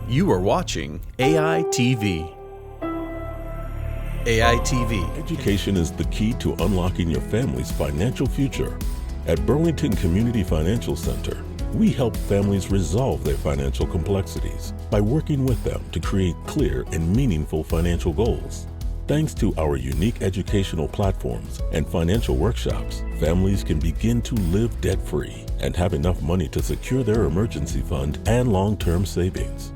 You are watching AI TV. AI TV. Education is the key to unlocking your family's financial future. At Burlington Community Financial Center, we help families resolve their financial complexities by working with them to create clear and meaningful financial goals. Thanks to our unique educational platforms and financial workshops, families can begin to live debt-free and have enough money to secure their emergency fund and long-term savings.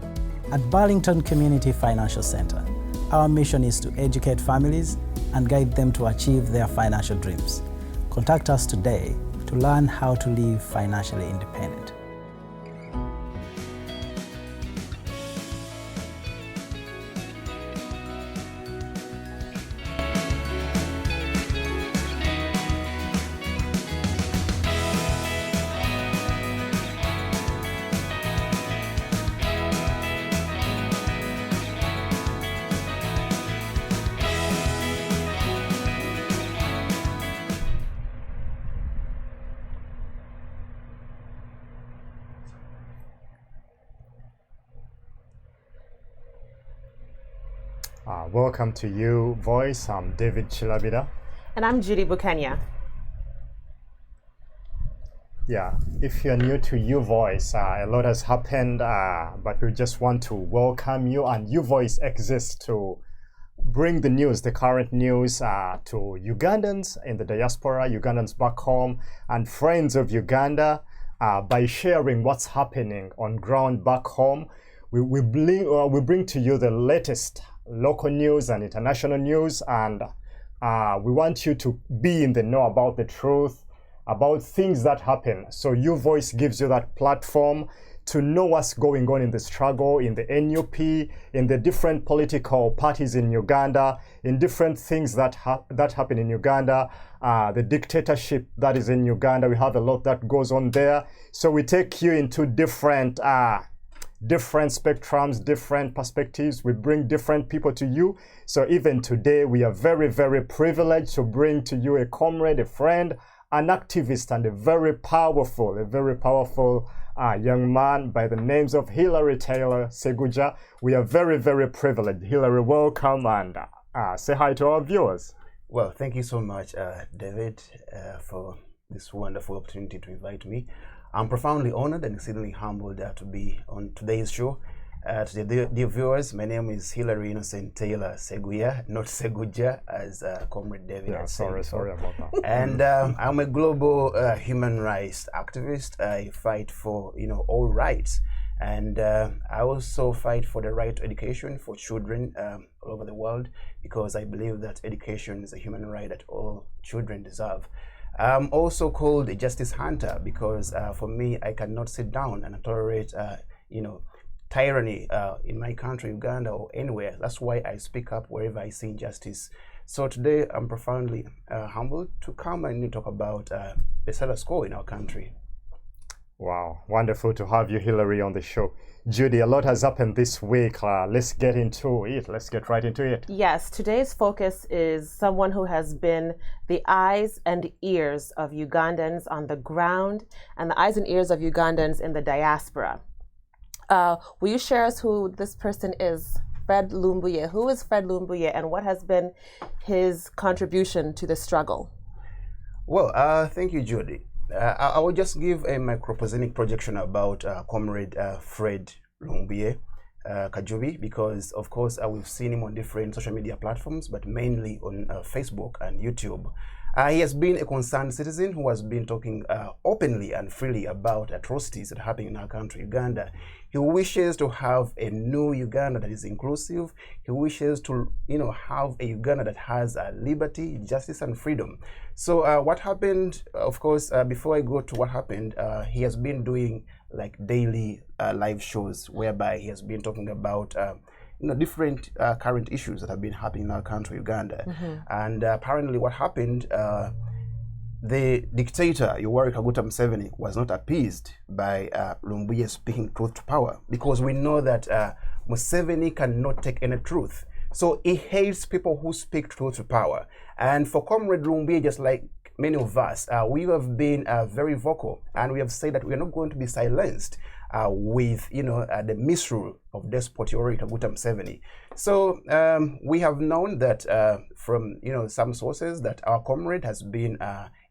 At Burlington Community Financial Center, our mission is to educate families and guide them to achieve their financial dreams. Contact us today to learn how to live financially independent. Welcome to You Voice. I'm David Chilabida. And I'm Judy Bukanya. Yeah, if you're new to You Voice, a lot has happened, but we just want to welcome you. And You Voice exists to bring the news, the current news, to Ugandans in the diaspora, Ugandans back home, and friends of Uganda by sharing what's happening on ground back home. We bring to you the latest local news and international news, and we want you to be in the know about the truth, about things that happen. So Your Voice gives you that platform to know what's going on in the struggle, in the NUP, in the different political parties in Uganda, in different things that happen in Uganda, the dictatorship that is in Uganda. We have a lot that goes on there. So we take you into different spectrums, different perspectives. We bring different people to you. So even today, we are very, very privileged to bring to you a comrade, a friend, an activist, and a very powerful young man by the names of Hilary Taylor Seguja. We are very, very privileged. Hilary, welcome, and say hi to our viewers. Well, thank you so much, David, for this wonderful opportunity to invite me. I'm profoundly honored and exceedingly humbled to be on today's show. To the dear viewers, my name is Hilary Innocent Taylor Seguya, not Seguja, as Comrade David has said. Sorry about that. And I'm a global human rights activist. I fight for all rights, and I also fight for the right to education for children all over the world, because I believe that education is a human right that all children deserve. I'm also called a justice hunter because for me, I cannot sit down and tolerate, tyranny in my country, Uganda, or anywhere. That's why I speak up wherever I see injustice. So today, I'm profoundly humbled to come and talk about the status quo in our country. Wow, wonderful to have you, Hilary, on the show. Judy, a lot has happened this week. Let's get into it. Let's get right into it. Yes, today's focus is someone who has been the eyes and ears of Ugandans on the ground and the eyes and ears of Ugandans in the diaspora. Will you share us who this person is? Fred Lumbuye. Who is Fred Lumbuye, and what has been his contribution to the struggle? Well, thank you, Judy. I will just give a microprosemic projection about Comrade Fred Lumbuye Kajjubi, because, of course, we've seen him on different social media platforms, but mainly on Facebook and YouTube. He has been a concerned citizen who has been talking openly and freely about atrocities that happen in our country, Uganda. He wishes to have a new Uganda that is inclusive. He wishes to, have a Uganda that has liberty, justice, and freedom. So what happened, of course, before I go to what happened, he has been doing like daily live shows whereby he has been talking about different current issues that have been happening in our country, Uganda. Mm-hmm. And apparently what happened, the dictator, Yoweri Kaguta Museveni, was not appeased by Lumbuye speaking truth to power, because we know that Museveni cannot take any truth. So he hates people who speak truth to power. And for Comrade Lumbuye, just like many of us, we have been very vocal, and we have said that we are not going to be silenced with the misrule of Despot Yoweri Kaguta Museveni. So we have known that from some sources that our comrade has been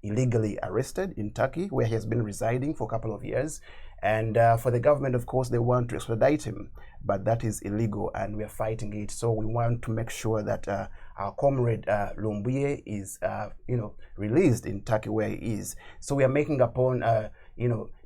illegally arrested in Turkey, where he has been residing for a couple of years. And for the government, of course, they want to extradite him, but that is illegal, and we are fighting it. So we want to make sure that our comrade Lumbuye is, released in Turkey, where he is. So we are making upon,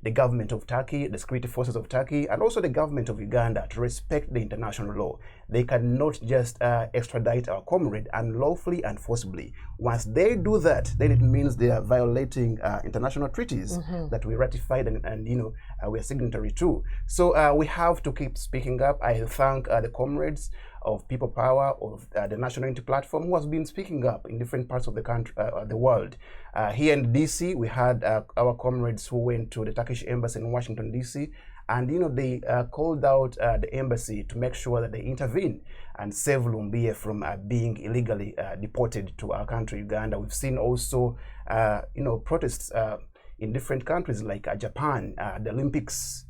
the government of Turkey, the security forces of Turkey, and also the government of Uganda to respect the international law. They cannot just extradite our comrade unlawfully and forcibly. Once they do that, then it means they are violating international treaties that we ratified and we are signatory to. So we have to keep speaking up. I thank the comrades of People Power, of the National Unity Platform, who has been speaking up in different parts of the country, the world. Here in DC, we had our comrades who went to the Turkish embassy in Washington, DC, and they called out the embassy to make sure that they intervene and save Lumbuye from being illegally deported to our country, Uganda. We've seen also, protests in different countries like Japan, the Olympics,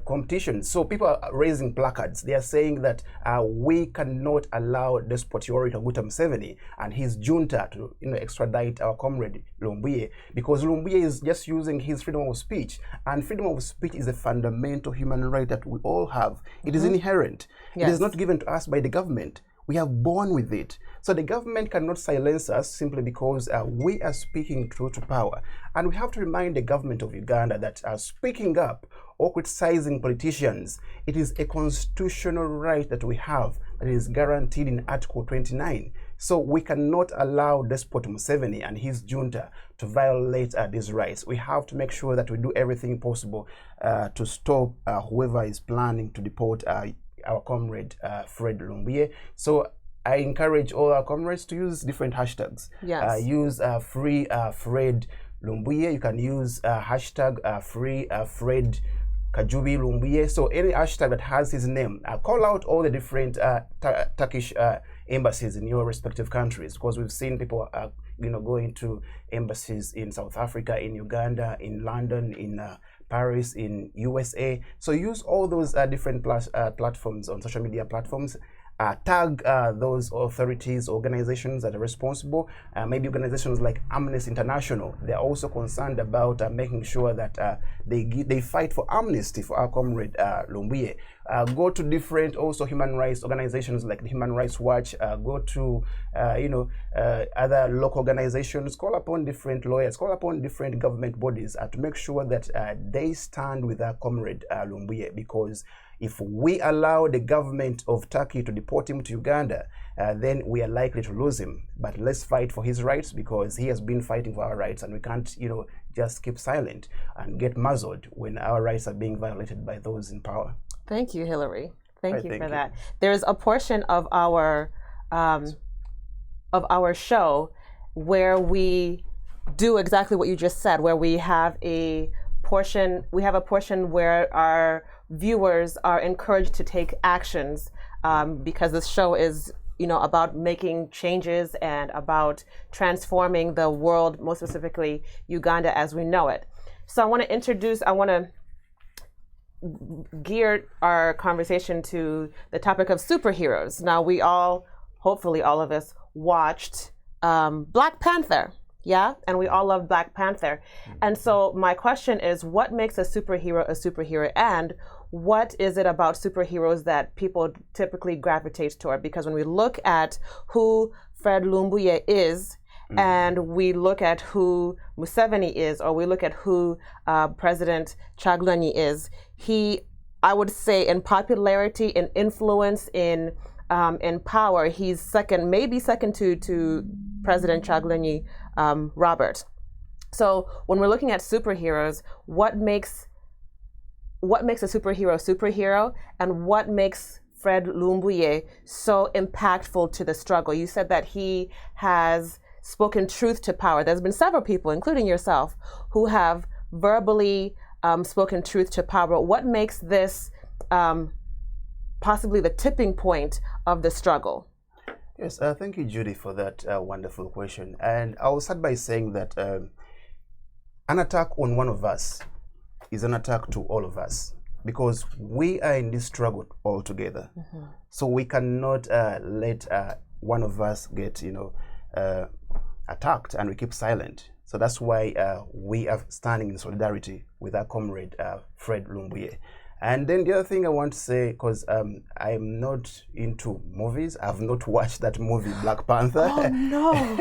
competition. So people are raising placards. They are saying that we cannot allow Despot Yoweri Kaguta Museveni and his junta to extradite our comrade Lumbuye, because Lumbuye is just using his freedom of speech, and freedom of speech is a fundamental human right that we all have. It is inherent. Yes. It is not given to us by the government. We are born with it. So the government cannot silence us simply because we are speaking truth to power. And we have to remind the government of Uganda that speaking up or criticizing politicians, it is a constitutional right that we have that is guaranteed in Article 29. So we cannot allow Despot Museveni and his junta to violate these rights. We have to make sure that we do everything possible to stop whoever is planning to deport our comrade Fred Lumbuye. So I encourage all our comrades to use different hashtags. Yes. Use free Fred Lumbuye. You can use hashtag free Fred Kajjubi Lumbuye. So any hashtag that has his name, call out all the different Turkish embassies in your respective countries, because we've seen people going to embassies in South Africa, in Uganda, in London, in Paris, in USA. So use all those different platforms on social media platforms. Tag those authorities, organizations that are responsible. Maybe organizations like Amnesty International. They're also concerned about making sure that they fight for amnesty for our comrade Lumbuye. Go to different also human rights organizations like the Human Rights Watch. Go to other local organizations. Call upon different lawyers. Call upon different government bodies to make sure that they stand with our comrade Lumbuye, because if we allow the government of Turkey to deport him to Uganda, then we are likely to lose him. But let's fight for his rights, because he has been fighting for our rights, and we can't, just keep silent and get muzzled when our rights are being violated by those in power. Thank you, Hillary. Thank you for that. There's a portion of our show where we do exactly what you just said, where we have a portion where our viewers are encouraged to take actions, because this show is about making changes and about transforming the world, most specifically Uganda as we know it. So I want to gear our conversation to the topic of superheroes. Now, we all, hopefully all of us, watched Black Panther. Yeah, and we all love Black Panther. And so my question is, what makes a superhero, and what is it about superheroes that people typically gravitate toward? Because when we look at who Fred Lumbuye is, and we look at who Museveni is, or we look at who President Kyagulanyi is, I would say in popularity, in influence, in power, he's maybe second to President Kyagulanyi Robert. So when we're looking at superheroes, what makes a superhero, and what makes Fred Lumbuye so impactful to the struggle? You said that he has spoken truth to power. There's been several people, including yourself, who have verbally spoken truth to power. What makes this possibly the tipping point of the struggle? Yes, thank you, Judy, for that wonderful question. And I'll start by saying that an attack on one of us is an attack to all of us, because we are in this struggle all together. So we cannot let one of us get, attacked and we keep silent. So that's why we are standing in solidarity with our comrade Fred Lumbuye. And then the other thing I want to say, because I'm not into movies, I've not watched that movie Black Panther. Oh no!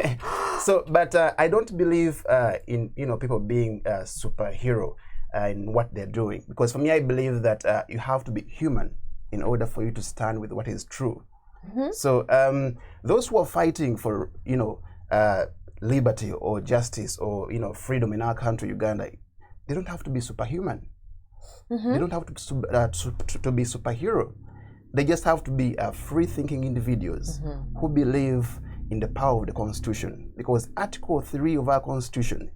So, but I don't believe in people being a superhero in what they're doing, because for me, I believe that you have to be human in order for you to stand with what is true. So those who are fighting for liberty or justice or freedom in our country, Uganda, they don't have to be superhuman. They don't have to be superhero. They just have to be free-thinking individuals who believe in the power of the Constitution, because Article 3 of our Constitution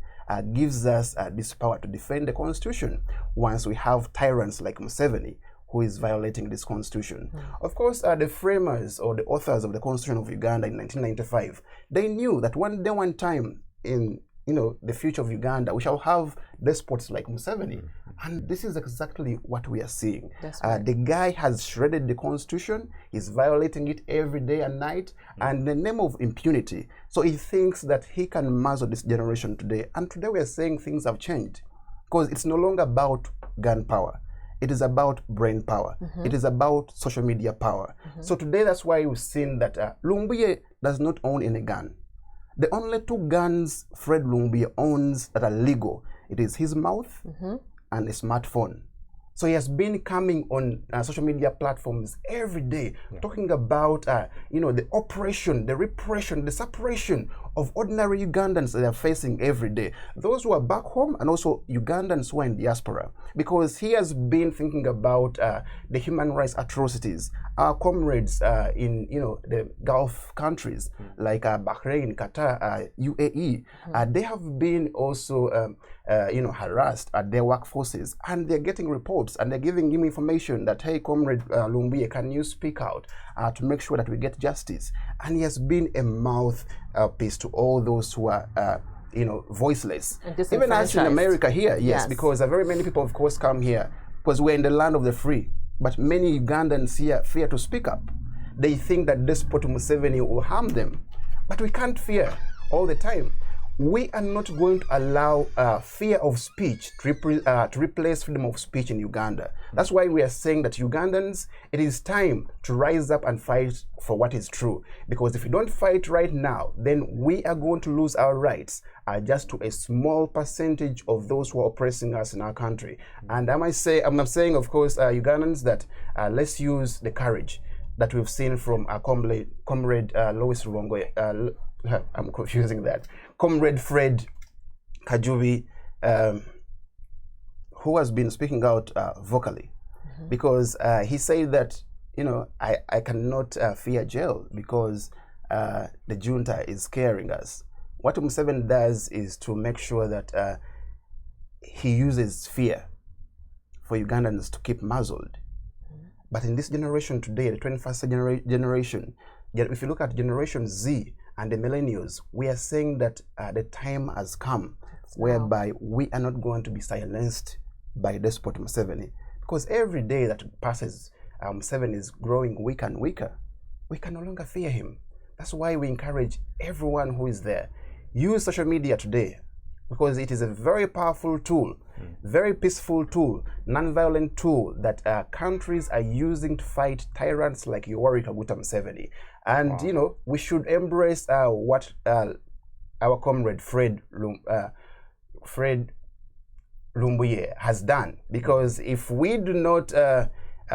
gives us this power to defend the Constitution once we have tyrants like Museveni who is violating this Constitution. Of course, the framers or the authors of the Constitution of Uganda in 1995, they knew that one time in the future of Uganda, we shall have despots like Museveni. And this is exactly what we are seeing. Right. The guy has shredded the Constitution, he's violating it every day and night, and in the name of impunity. So he thinks that he can muzzle this generation today. And today we are saying things have changed, because it's no longer about gunpowder. It is about brain power. It is about social media power. So today that's why we've seen that Lumbuye does not own any gun. The only two guns Fred Lumbuye owns that are legal, it is his mouth and a smartphone. So he has been coming on social media platforms every day, talking about the oppression, the repression, the suppression of ordinary Ugandans that they are facing every day. Those who are back home and also Ugandans who are in diaspora, because he has been thinking about the human rights atrocities. Our comrades in the Gulf countries like Bahrain, Qatar, UAE, they have been also harassed at their workforces, and they're getting reports and they're giving him information that, hey, comrade Lumbuye, can you speak out to make sure that we get justice? And he has been a mouthpiece to all those who are voiceless. Even us in America here, yes, because very many people, of course, come here because we're in the land of the free. But many Ugandans here fear to speak up. They think that despot Museveni will harm them. But we can't fear all the time. We are not going to allow fear of speech to replace freedom of speech in Uganda. That's why we are saying that Ugandans, it is time to rise up and fight for what is true. Because if we don't fight right now, then we are going to lose our rights just to a small percentage of those who are oppressing us in our country. And I'm saying, of course, Ugandans, that let's use the courage that we've seen from our comrade Louis Rubongo. I'm confusing that. Comrade Fred Kajjubi, who has been speaking out vocally, because he said that, I cannot fear jail because the junta is scaring us. What Museveni does is to make sure that he uses fear for Ugandans to keep muzzled. But in this generation today, the 21st generation, if you look at Generation Z, and the millennials, we are saying that the time has come whereby we are not going to be silenced by despot Museveni. Because every day that passes, Museveni is growing weaker and weaker. We can no longer fear him. That's why we encourage everyone who is there. Use social media today, because it is a very powerful tool, very peaceful tool, non-violent tool that countries are using to fight tyrants like Yoweri Kaguta Museveni. And, we should embrace what our comrade Fred Lumbuye has done. Because if we do not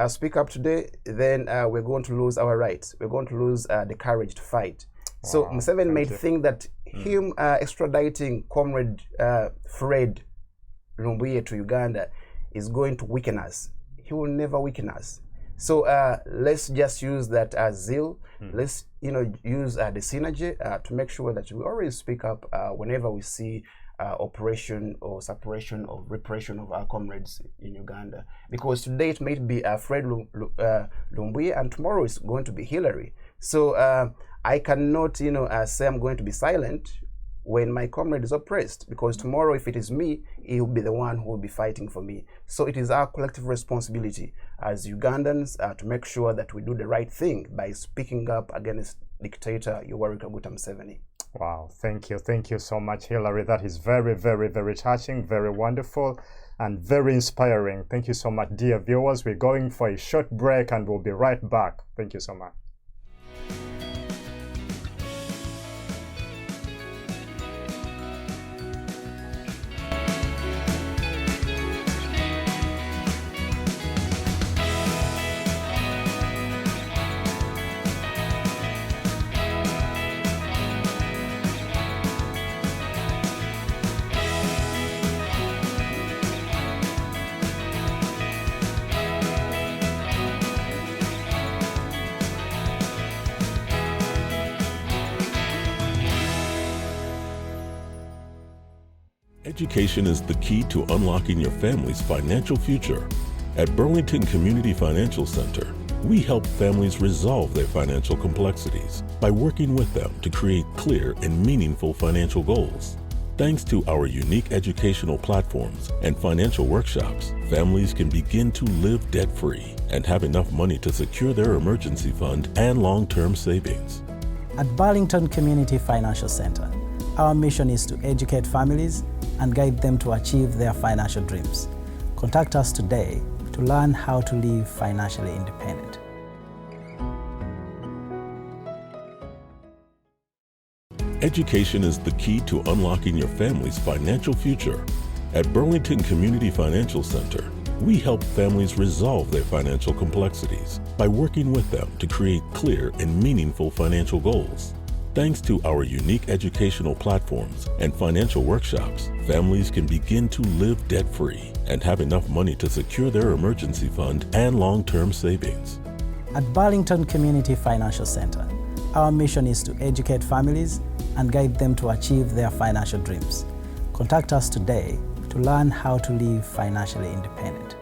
speak up today, then we're going to lose our rights. We're going to lose the courage to fight. So Museveni may think that him extraditing comrade Fred Lumbuye to Uganda is going to weaken us. He will never weaken us. So let's just use that zeal. Let's use the synergy to make sure that we always speak up whenever we see operation or suppression or repression of our comrades in Uganda. Because today it might be Fred Lumbuye and tomorrow it's going to be Hillary. So I cannot, say I'm going to be silent when my comrade is oppressed, because tomorrow, if it is me, he will be the one who will be fighting for me. So it is our collective responsibility as Ugandans to make sure that we do the right thing by speaking up against dictator Yoweri Kaguta Museveni. Wow, thank you so much, Hillary. That is very, very, very touching, very wonderful, and very inspiring. Thank you so much, dear viewers. We're going for a short break and we'll be right back. Thank you so much. Education is the key to unlocking your family's financial future. At Burlington Community Financial Center, we help families resolve their financial complexities by working with them to create clear and meaningful financial goals. Thanks to our unique educational platforms and financial workshops, families can begin to live debt-free and have enough money to secure their emergency fund and long-term savings. At Burlington Community Financial Center, our mission is to educate families and guide them to achieve their financial dreams. Contact us today to learn how to live financially independent. Education is the key to unlocking your family's financial future. At Burlington Community Financial Center, we help families resolve their financial complexities by working with them to create clear and meaningful financial goals. Thanks to our unique educational platforms and financial workshops, families can begin to live debt-free and have enough money to secure their emergency fund and long-term savings. At Burlington Community Financial Center, our mission is to educate families and guide them to achieve their financial dreams. Contact us today to learn how to live financially independent.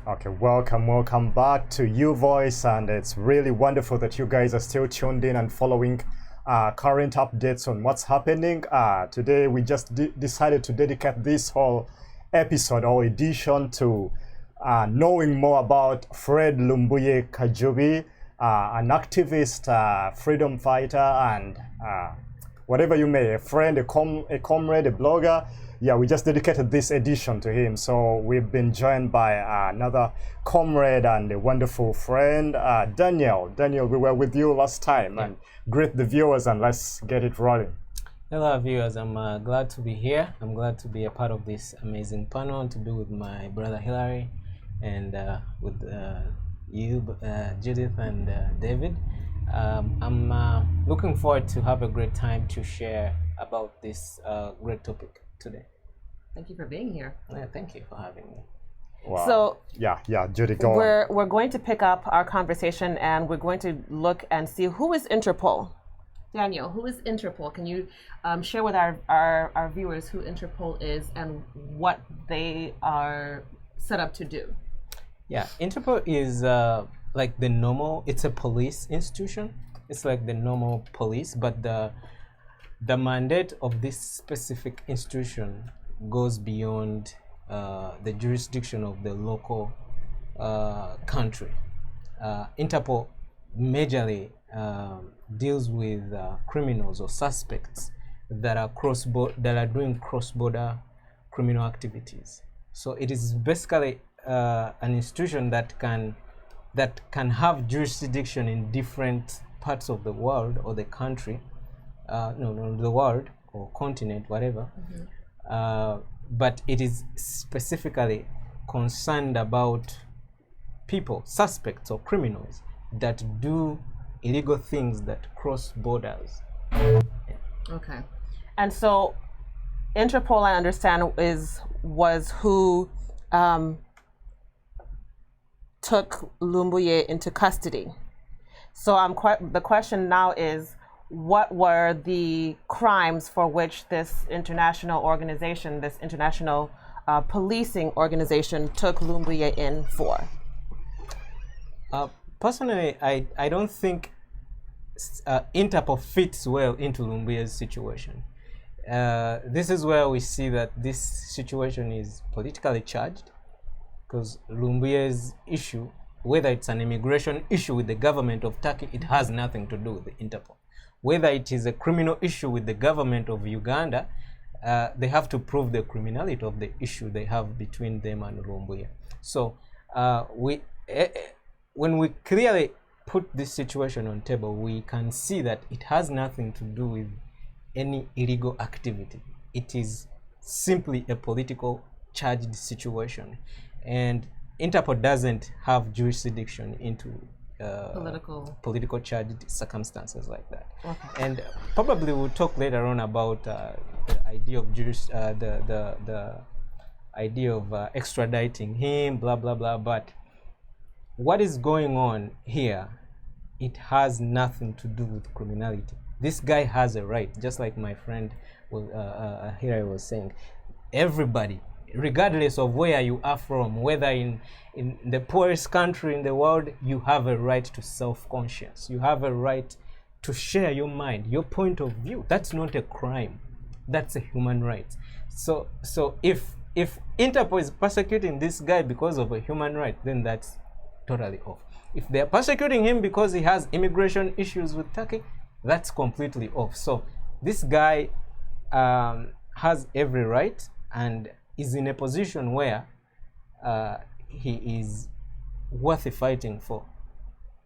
Okay, welcome back to U Voice, and it's really wonderful that you guys are still tuned in and following current updates on what's happening. Today we just decided to dedicate this whole episode or edition to knowing more about Fred Kajjubi, an activist, freedom fighter, and whatever you may, a friend, a comrade, a blogger. Yeah, we just dedicated this edition to him. So we've been joined by another comrade and a wonderful friend, Daniel. Daniel, we were with you last time, and greet the viewers and let's get it rolling. Hello viewers, I'm glad to be here. I'm glad to be a part of this amazing panel and to be with my brother Hillary and with you, Judith and David. I'm looking forward to have a great time to share about this great topic today. Thank you for being here. Yeah, thank you for having me. Wow. So yeah, Judy, go on. we're going to pick up our conversation and we're going to look and see who is Interpol. Daniel, who is Interpol? Can you share with our viewers who Interpol is and what they are set up to do? Yeah, Interpol is like the normal, it's a police institution. It's like the normal police, but the mandate of this specific institution goes beyond the jurisdiction of the local country. Interpol majorly deals with criminals or suspects that are doing cross-border criminal activities. So it is basically an institution that can have jurisdiction in different parts of the world or the country, the world or continent, whatever. But it is specifically concerned about people, suspects or criminals that do illegal things that cross borders. Okay. And so Interpol, I understand, was who took Lumbuye into custody. So the question now is, what were the crimes for which this international organization, this international policing organization, took Lumbuye in for? Personally, I don't think Interpol fits well into Lumbuye's situation. This is where we see that this situation is politically charged, because Lumbuye's issue, whether it's an immigration issue with the government of Turkey, it has nothing to do with the Interpol. Whether it is a criminal issue with the government of Uganda, they have to prove the criminality of the issue they have between them and Lumbuye. So when we clearly put this situation on table, we can see that it has nothing to do with any illegal activity. It is simply a political charged situation, and Interpol doesn't have jurisdiction into political charged circumstances like that. Okay. And probably we'll talk later on about the idea of the idea of extraditing him, blah blah blah. But what is going on here, it has nothing to do with criminality. This guy has a right, just like my friend here was saying. Everybody, regardless of where you are from, whether in the poorest country in the world, you have a right to self-conscience. You have a right to share your mind, your point of view. That's not a crime. That's a human right. So if Interpol is persecuting this guy because of a human right, then that's totally off. If they're persecuting him because he has immigration issues with Turkey, that's completely off. So this guy has every right and is in a position where he is worth fighting for.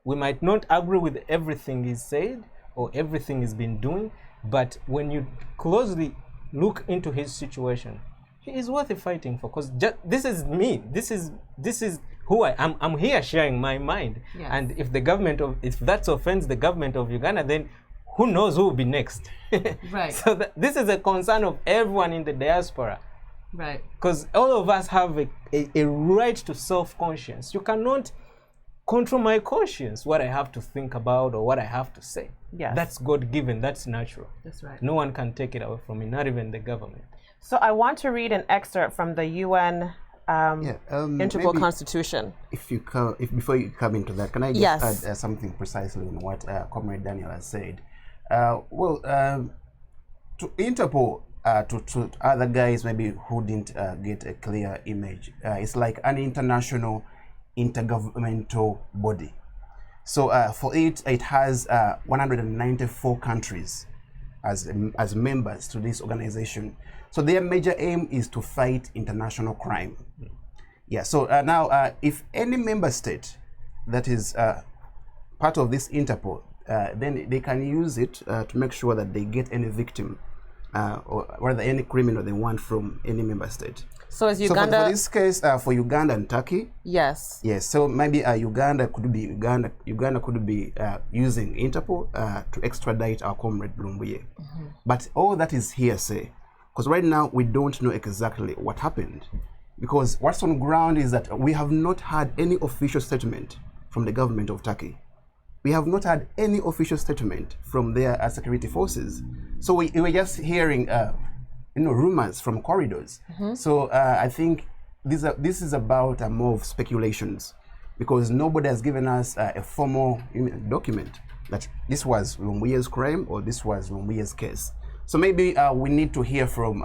We might not agree with everything he's said or everything he's been doing, but when you closely look into his situation, he is worth fighting for. Because this is me. This is who I am. I'm here sharing my mind. Yes. And if that offends the government of Uganda, then who knows who will be next? Right. So this is a concern of everyone in the diaspora. Right. Because all of us have a right to self-conscience. You cannot control my conscience, what I have to think about or what I have to say. Yes. That's God-given. That's natural. That's right. No one can take it away from me, not even the government. So I want to read an excerpt from the UN Interpol Constitution. Before you come into that, can I just add something precisely on what Comrade Daniel has said? To Interpol, to other guys maybe who didn't get a clear image, it's like an international intergovernmental body. So for it has 194 countries as members to this organization. So their major aim is to fight international crime. Yeah. So now, if any member state that is part of this Interpol, then they can use it to make sure that they get any victim or rather any criminal they want from any member state. So is Uganda? So for this case, for Uganda and Turkey. Yes. Yes. So maybe Uganda could be using Interpol to extradite our comrade Lumbuye. Mm-hmm. But all that is hearsay, because right now we don't know exactly what happened. Because what's on ground is that we have not had any official statement from the government of Turkey. We have not had any official statement from their security forces. So we were just hearing rumors from corridors. Mm-hmm. So I think this is about more of speculations, because nobody has given us a formal document that this was Lumbuye's crime or this was Lumbuye's case. So maybe we need to hear from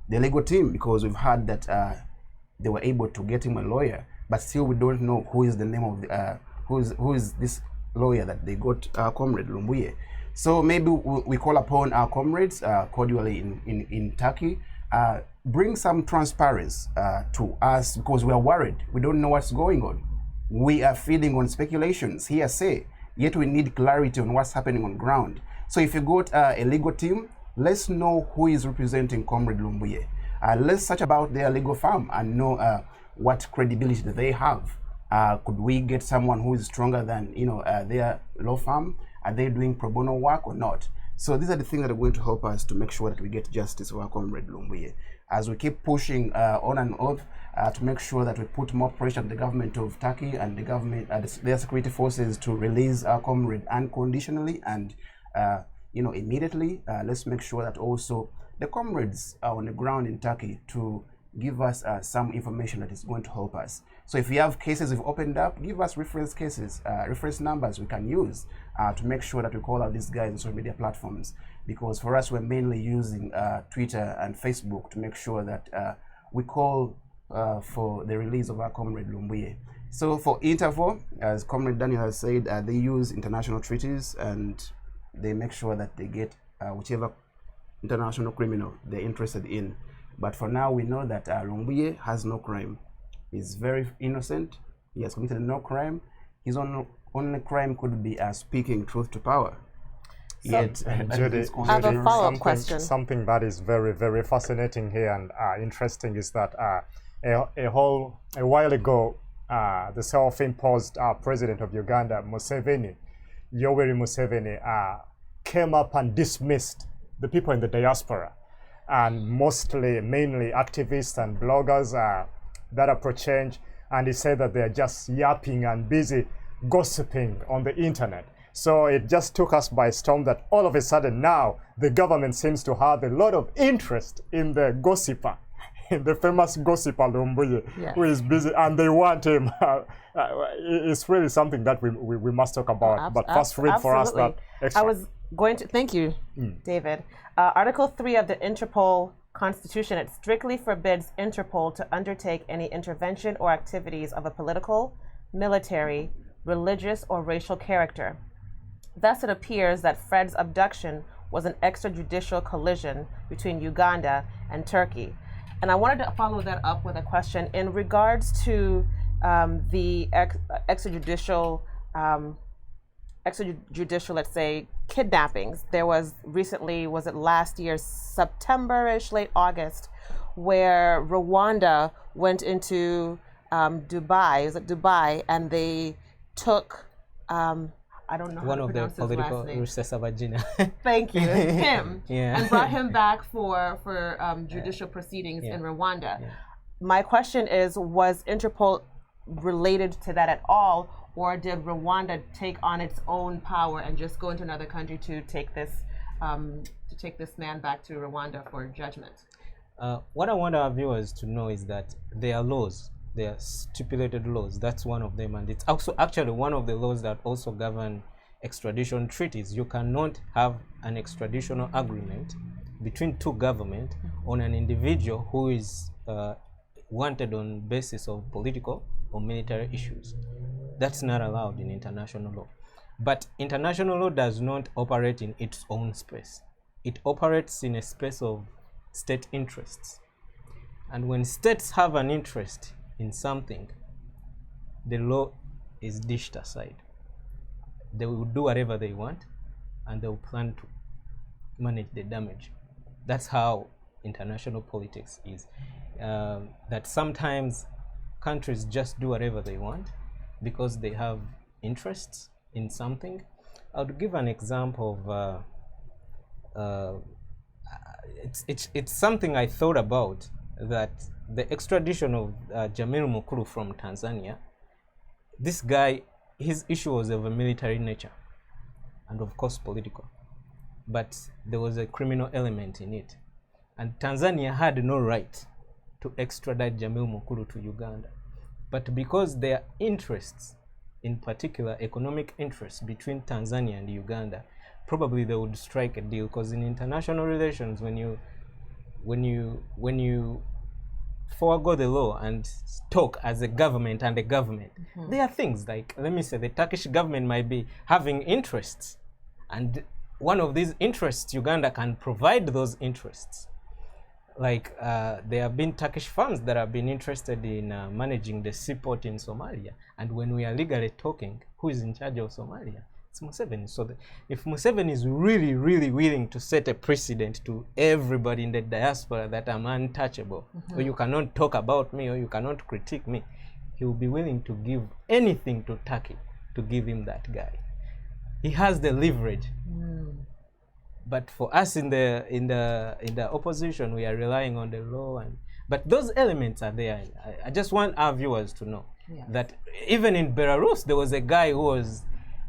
the legal team, because we've heard that they were able to get him a lawyer, but still we don't know who is the name of the, who is this lawyer that they got Comrade Lumbuye. So maybe we call upon our comrades cordially in Turkey, bring some transparency to us, because we are worried. We don't know what's going on. We are feeding on speculations, hearsay, yet we need clarity on what's happening on ground. So if you got a legal team, let's know who is representing Comrade Lumbuye. Let's search about their legal firm and know what credibility they have. Could we get someone who is stronger than their law firm? Are they doing pro bono work or not? So these are the things that are going to help us to make sure that we get justice for our Comrade Lumbuye. As we keep pushing on and off to make sure that we put more pressure on the government of Turkey and the government, their security forces, to release our comrade unconditionally and immediately. Let's make sure that also the comrades are on the ground in Turkey to give us some information that is going to help us. So if we have cases we've opened up, give us reference cases, reference numbers we can use to make sure that we call out these guys on social media platforms. Because for us, we're mainly using Twitter and Facebook to make sure that we call for the release of our Comrade Lumbuye. So for Interpol, as Comrade Daniel has said, they use international treaties and they make sure that they get whichever international criminal they're interested in. But for now, we know that Lumbuye has no crime. He's very innocent. He has committed no crime. His only crime could be speaking truth to power. Judy, I have a follow-up question. Something that is very, very fascinating here and interesting is that a while ago, the self-imposed president of Uganda, Yoweri Museveni, came up and dismissed the people in the diaspora, and mainly activists and bloggers that are pro-change, and he said that they're just yapping and busy gossiping on the internet. So it just took us by storm that all of a sudden now the government seems to have a lot of interest in the gossiper, in the famous gossiper Lumbuye, yes, who is busy, and they want him. It's really something that we must talk about. But first, read for us that extra. I was going to, thank you, David. Article 3 of the Interpol Constitution, it strictly forbids Interpol to undertake any intervention or activities of a political, military, religious, or racial character. Thus, it appears that Fred's abduction was an extrajudicial collision between Uganda and Turkey. And I wanted to follow that up with a question in regards to the extrajudicial, let's say, kidnappings. There was recently, was it last year, September-ish, late August, where Rwanda went into Dubai, and they took, I don't know one how to of the political Rusesabagina. Thank you, him, yeah, and brought him back for judicial proceedings in Rwanda. Yeah. My question is, was Interpol related to that at all, or did Rwanda take on its own power and just go into another country to take this man back to Rwanda for judgment? What I want our viewers to know is that there are laws. There are stipulated laws. That's one of them, and it's also actually one of the laws that also govern extradition treaties. You cannot have an extraditional agreement between two governments on an individual who is wanted on basis of political or military issues. That's not allowed in international law. But international law does not operate in its own space. It operates in a space of state interests. And when states have an interest in something, the law is dished aside. They will do whatever they want, and they will plan to manage the damage. That's how international politics is. That sometimes countries just do whatever they want because they have interests in something. I'll give an example of it's something I thought about, that the extradition of Jamil Mukulu from Tanzania. This guy, his issue was of a military nature and of course political, but there was a criminal element in it, and Tanzania had no right to extradite Jamil Mukulu to Uganda. But because there are interests, in particular economic interests between Tanzania and Uganda, probably they would strike a deal, because in international relations, when you forego the law and talk as a government and a government. There are things like, let me say, the Turkish government might be having interests, and one of these interests, Uganda can provide those interests. Like there have been Turkish firms that have been interested in managing the seaport in Somalia, and when we are legally talking, who is in charge of Somalia? It's Museveni. So if Museveni is really, really willing to set a precedent to everybody in the diaspora that I'm untouchable, or you cannot talk about me, or you cannot critique me, he will be willing to give anything to Turkey to give him that guy. He has the leverage. But for us in the opposition, we are relying on the law, but those elements are there. I just want our viewers to know that even in Belarus, there was a guy who was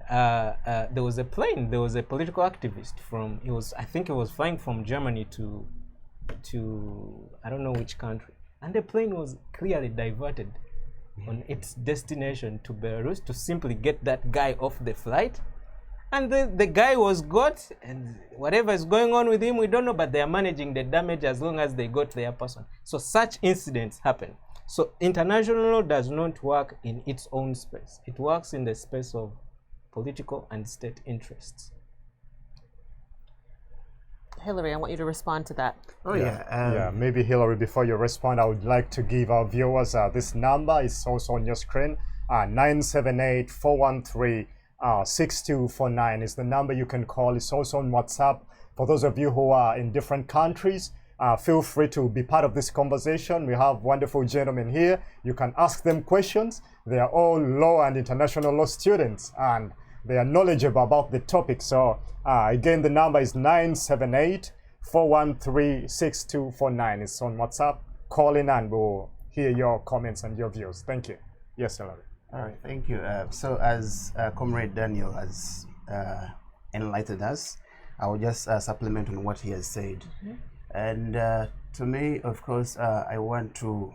there was a plane. There was a political activist from. I think he was flying from Germany to I don't know which country, and the plane was clearly diverted on its destination to Belarus to simply get that guy off the flight. And the guy was got, and whatever is going on with him, we don't know, but they are managing the damage as long as they got their person. So such incidents happen. So international law does not work in its own space. It works in the space of political and state interests. Hillary, I want you to respond to that. Maybe Hillary, before you respond, I would like to give our viewers this number. It's also on your screen. 978-413 6249 is the number you can call. It's also on WhatsApp. For those of you who are in different countries, feel free to be part of this conversation. We have wonderful gentlemen here. You can ask them questions. They are all law and international law students, and they are knowledgeable about the topic. So again, the number is 978-413 6249. It's on WhatsApp. Call in and we'll hear your comments and your views. Thank you. Yes, Hillary. All right, thank you. So as Comrade Daniel has enlightened us, I will just supplement on what he has said. And to me, of course, I want to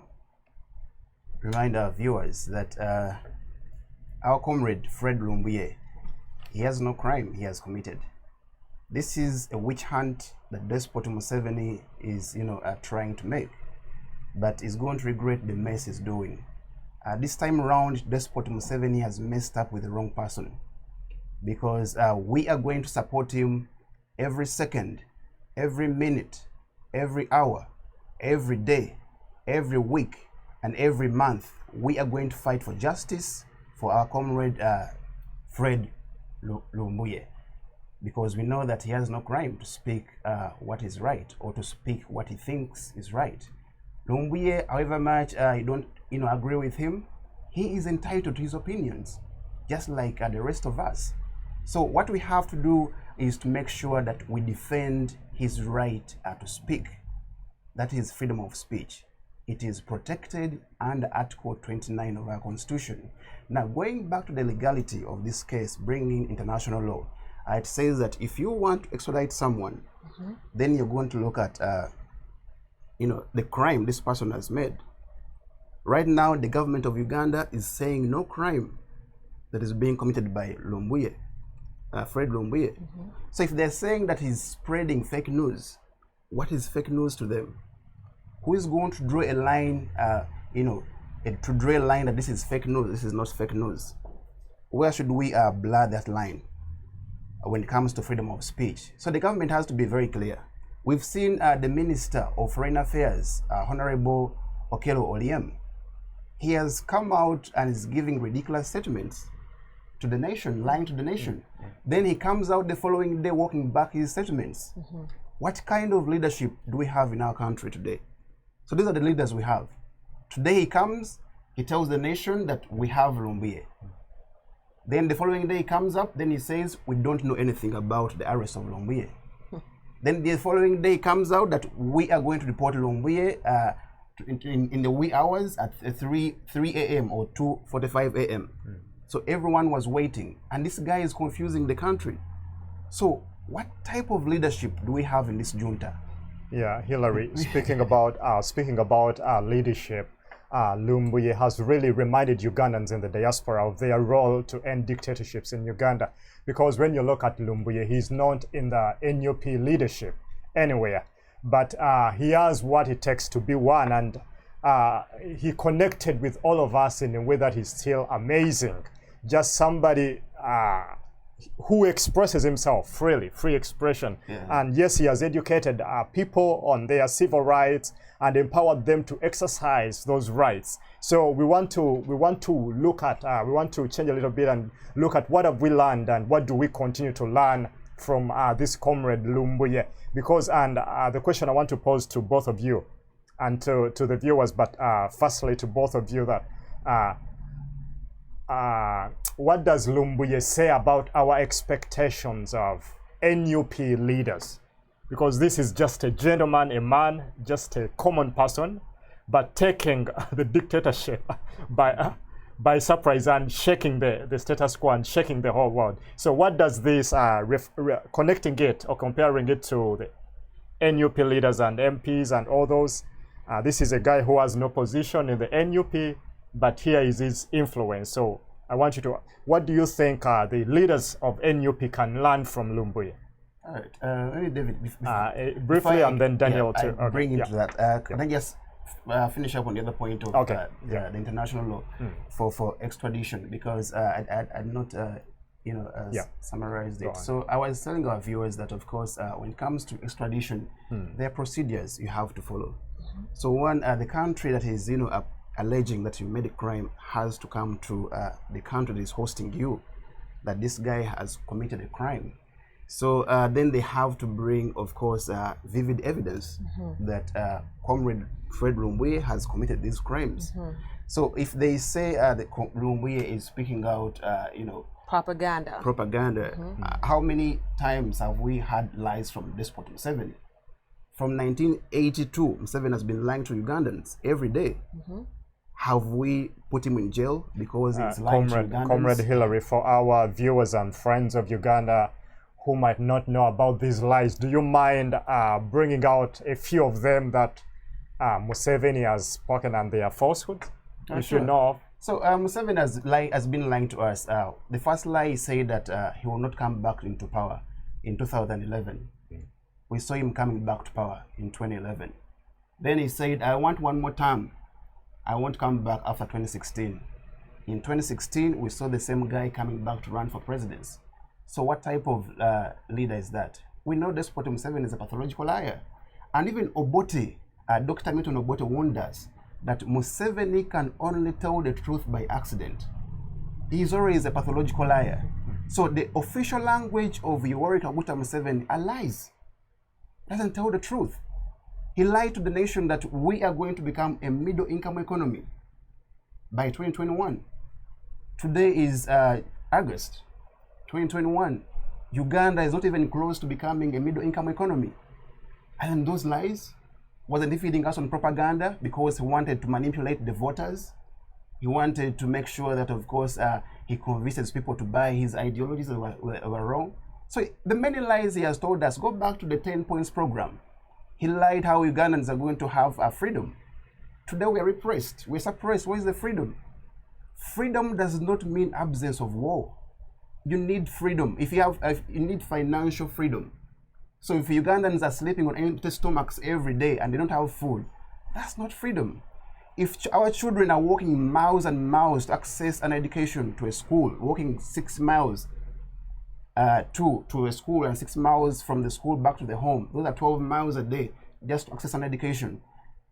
remind our viewers that our comrade Fred Lumbuye, he has no crime he has committed. This is a witch hunt that Despot Museveni is, trying to make, but is going to regret the mess he's doing. This time around, Despot Museveni has messed up with the wrong person, because we are going to support him every second, every minute, every hour, every day, every week, and every month. We are going to fight for justice for our comrade Fred Lumbuye, because we know that he has no crime to speak what is right, or to speak what he thinks is right. Lumbuye, however much you don't agree with him, he is entitled to his opinions, just like the rest of us. So what we have to do is to make sure that we defend his right to speak. That is freedom of speech. It is protected under Article 29 of our Constitution. Now, going back to the legality of this case, bringing international law, it says that if you want to extradite someone, then you're going to look at the crime this person has made. Right now, the government of Uganda is saying no crime that is being committed by Lumbuye, Fred Lumbuye. So if they're saying that he's spreading fake news, what is fake news to them? Who is going to draw a line, to draw a line that this is fake news, this is not fake news? Where should we blur that line when it comes to freedom of speech? So the government has to be very clear. We've seen the Minister of Foreign Affairs, Honorable Okello Oryem. He has come out and is giving ridiculous statements to the nation, lying to the nation. Then he comes out the following day walking back his statements. What kind of leadership do we have in our country today? So these are the leaders we have. Today he comes, he tells the nation that we have Lumbuye. Then the following day he comes up, then he says we don't know anything about the arrest of Lumbuye. Then the following day comes out that we are going to report Lumbuye in the wee hours at 3 a.m. or 2:45 a.m. So everyone was waiting, and this guy is confusing the country. So what type of leadership do we have in this junta? Yeah, Hillary, speaking about leadership, Lumbuye has really reminded Ugandans in the diaspora of their role to end dictatorships in Uganda. Because when you look at Lumbuye, he's not in the NUP leadership anywhere, but he has what it takes to be one. And he connected with all of us in a way that is still amazing. Just somebody who expresses himself freely, free expression. And yes, he has educated people on their civil rights and empowered them to exercise those rights. So we want to look at, we want to change a little bit and look at what have we learned and what do we continue to learn from this comrade Lumbuye. Because, and the question I want to pose to both of you and to the viewers, but firstly to both of you, that what does Lumbuye say about our expectations of NUP leaders? Because this is just a gentleman, a man, just a common person, but taking the dictatorship by surprise and shaking the status quo and shaking the whole world. So what does this, connecting it or comparing it to the NUP leaders and MPs and all those, this is a guy who has no position in the NUP, but here is his influence. So I want you to, what do you think the leaders of NUP can learn from Lumbuye? All right, maybe David, briefly, and then Daniel to bring into that. Can I just finish up on the other point of the international law for extradition, because I'd not summarized it. So I was telling our viewers that, of course, when it comes to extradition, there are procedures you have to follow. So one, the country that is alleging that you made a crime has to come to the country that is hosting you, that this guy has committed a crime. So then they have to bring, of course, vivid evidence that Comrade Fred Lumbuye has committed these crimes. So if they say that Lumbuye is speaking out, propaganda. How many times have we had lies from Despot Museveni? From 1982, Museveni has been lying to Ugandans every day. Have we put him in jail because he's lying to Ugandans? Comrade Hillary, for our viewers and friends of Uganda who might not know about these lies, do you mind bringing out a few of them that Museveni has spoken and they are falsehood? If you know. So Museveni has been lying to us. The first lie, he said that he will not come back into power in 2011. We saw him coming back to power in 2011. Then he said, I want one more term. I won't come back after 2016. In 2016, we saw the same guy coming back to run for presidency. So what type of leader is that? We know Despot Museveni is a pathological liar. And even Obote, Dr. Milton Obote warned us that Museveni can only tell the truth by accident. He's always a pathological liar. So the official language of Yoweri Kaguta Museveni are lies. Doesn't tell the truth. He lied to the nation that we are going to become a middle-income economy by 2021. Today is August 2021. Uganda is not even close to becoming a middle-income economy. And those lies, wasn't he feeding us on propaganda because he wanted to manipulate the voters? He wanted to make sure that, of course, he convinces people to buy his ideologies that were wrong. So the many lies he has told us, go back to the 10 points program. He lied how Ugandans are going to have freedom. Today we are repressed, we're suppressed. Where is the freedom? Freedom does not mean absence of war. You need freedom. You need financial freedom. So if Ugandans are sleeping on empty stomachs every day and they don't have food, that's not freedom. If our children are walking miles and miles to access an education to a school, walking 6 miles to a school and 6 miles from the school back to the home, those are 12 miles a day just to access an education,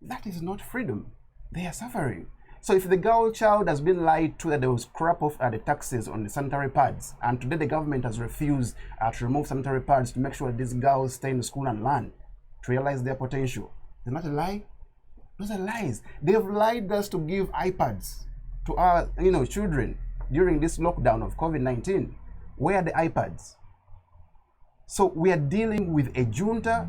that is not freedom. They are suffering. So if the girl child has been lied to that they will scrap off the taxes on the sanitary pads, and today the government has refused to remove sanitary pads to make sure that these girls stay in school and learn to realize their potential, is that a lie? Those are lies. They have lied us to give iPads to our children during this lockdown of COVID-19. Where are the iPads? So we are dealing with a junta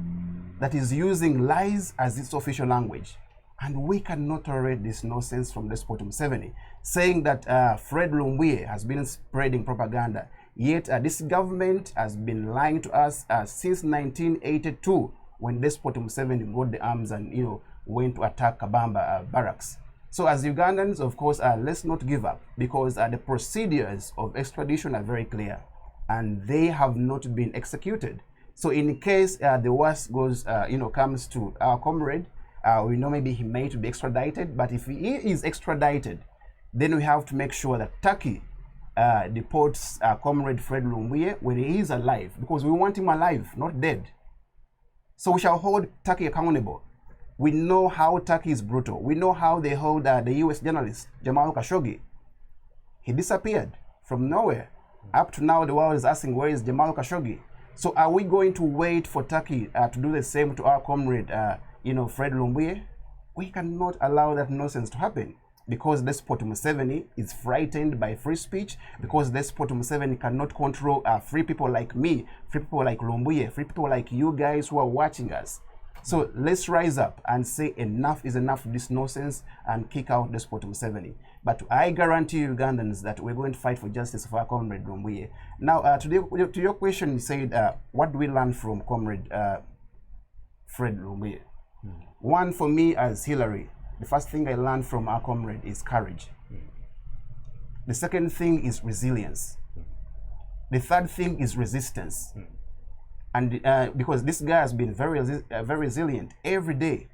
that is using lies as its official language. And we cannot tolerate this nonsense from Despot Museveni, saying that Fred Lumbuye has been spreading propaganda. Yet this government has been lying to us since 1982, when Despot Museveni got the arms and went to attack Kabamba barracks. So as Ugandans, of course, let's not give up, because the procedures of extradition are very clear and they have not been executed. So in case the worst comes to our comrade, We know maybe he may to be extradited, but if he is extradited, then we have to make sure that Turkey deports Comrade Fred Lumbuye when he is alive, because we want him alive, not dead. So we shall hold Turkey accountable. We know how Turkey is brutal. We know how they hold the US journalist, Jamal Khashoggi. He disappeared from nowhere. Up to now, the world is asking, where is Jamal Khashoggi? So are we going to wait for Turkey to do the same to our comrade, Fred Lumbuye? We cannot allow that nonsense to happen, because Despot Museveni is frightened by free speech, because Despot Museveni cannot control free people like me, free people like Lumbuye, free people like you guys who are watching us. So let's rise up and say enough is enough of this nonsense and kick out Despot Museveni. But I guarantee you Ugandans that we're going to fight for justice for our comrade Lumbuye. Now, to your question, you said, what do we learn from comrade Fred Lumbuye? One, for me as Hillary, the first thing I learned from our comrade is courage. The second thing is resilience. The third thing is resistance. And because this guy has been very resilient every day,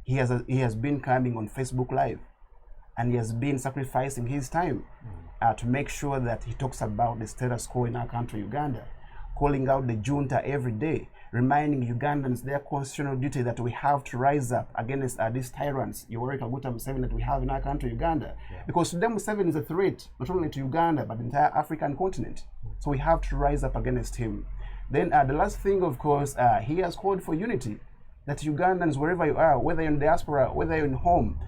he has been coming on Facebook Live, and he has been sacrificing his time to make sure that he talks about the status quo in our country, Uganda, calling out the junta every day, reminding Ugandans their constitutional duty that we have to rise up against these tyrants, Yoweri Kaguta Museveni, that we have in our country, Uganda. Because today Museveni is a threat, not only to Uganda, but the entire African continent. So we have to rise up against him. Then the last thing, of course, he has called for unity, that Ugandans, wherever you are, whether you're in diaspora, whether you're in home,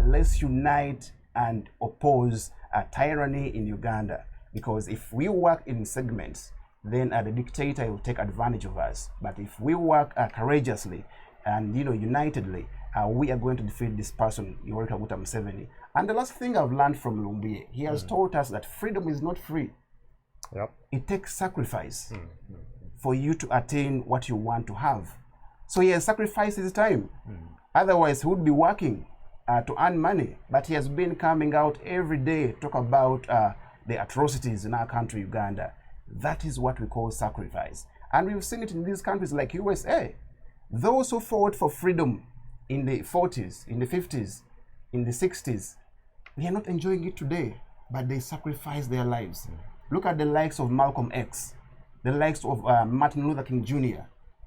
let's unite and oppose tyranny in Uganda. Because if we work in segments, then the dictator will take advantage of us. But if we work courageously and unitedly, we are going to defeat this person, Yoweri Kaguta Museveni. And the last thing I've learned from Lumbuye, he has taught us that freedom is not free. Yep. It takes sacrifice for you to attain what you want to have. So he has sacrificed his time. Otherwise, he would be working to earn money. But he has been coming out every day to talk about the atrocities in our country, Uganda. That is what we call sacrifice. And we've seen it in these countries like USA. Those who fought for freedom in the 40s, in the 50s, in the 60s, they are not enjoying it today, but they sacrificed their lives. Look at the likes of Malcolm X, the likes of Martin Luther King Jr.,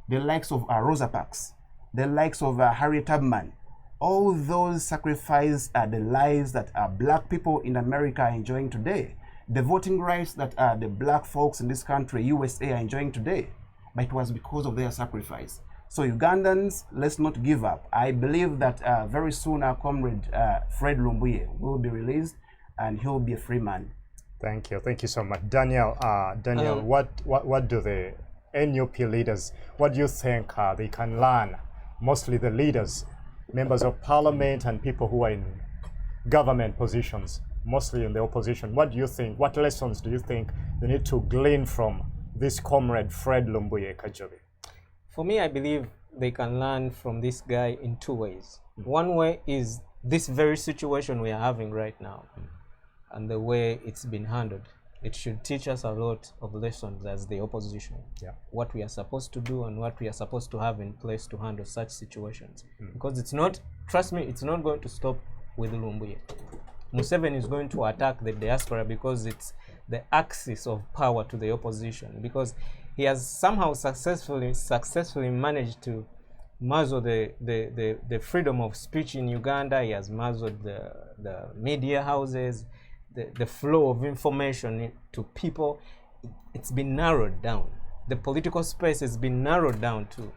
the likes of Rosa Parks, the likes of Harriet Tubman. All those sacrificed the lives that black people in America are enjoying today. The voting rights that the black folks in this country, USA, are enjoying today. But it was because of their sacrifice. So Ugandans, let's not give up. I believe that very soon our comrade Fred Lumbuye will be released and he'll be a free man. Thank you so much. Daniel, what do the NUP leaders, what do you think they can learn? Mostly the leaders, members of parliament and people who are in government positions, mostly in the opposition. What do you think? What lessons do you think they need to glean from this comrade Fred Lumbuye Kajjubi? For me, I believe they can learn from this guy in two ways. One way is this very situation we are having right now and the way it's been handled. It should teach us a lot of lessons as the opposition. What we are supposed to do and what we are supposed to have in place to handle such situations. Because it's not, trust me, it's not going to stop with Lumbuye. Museveni is going to attack the diaspora because it's the axis of power to the opposition, because he has somehow successfully managed to muzzle the freedom of speech in Uganda. He has muzzled the media houses, the flow of information to people. It's been narrowed down. The political space has been narrowed down to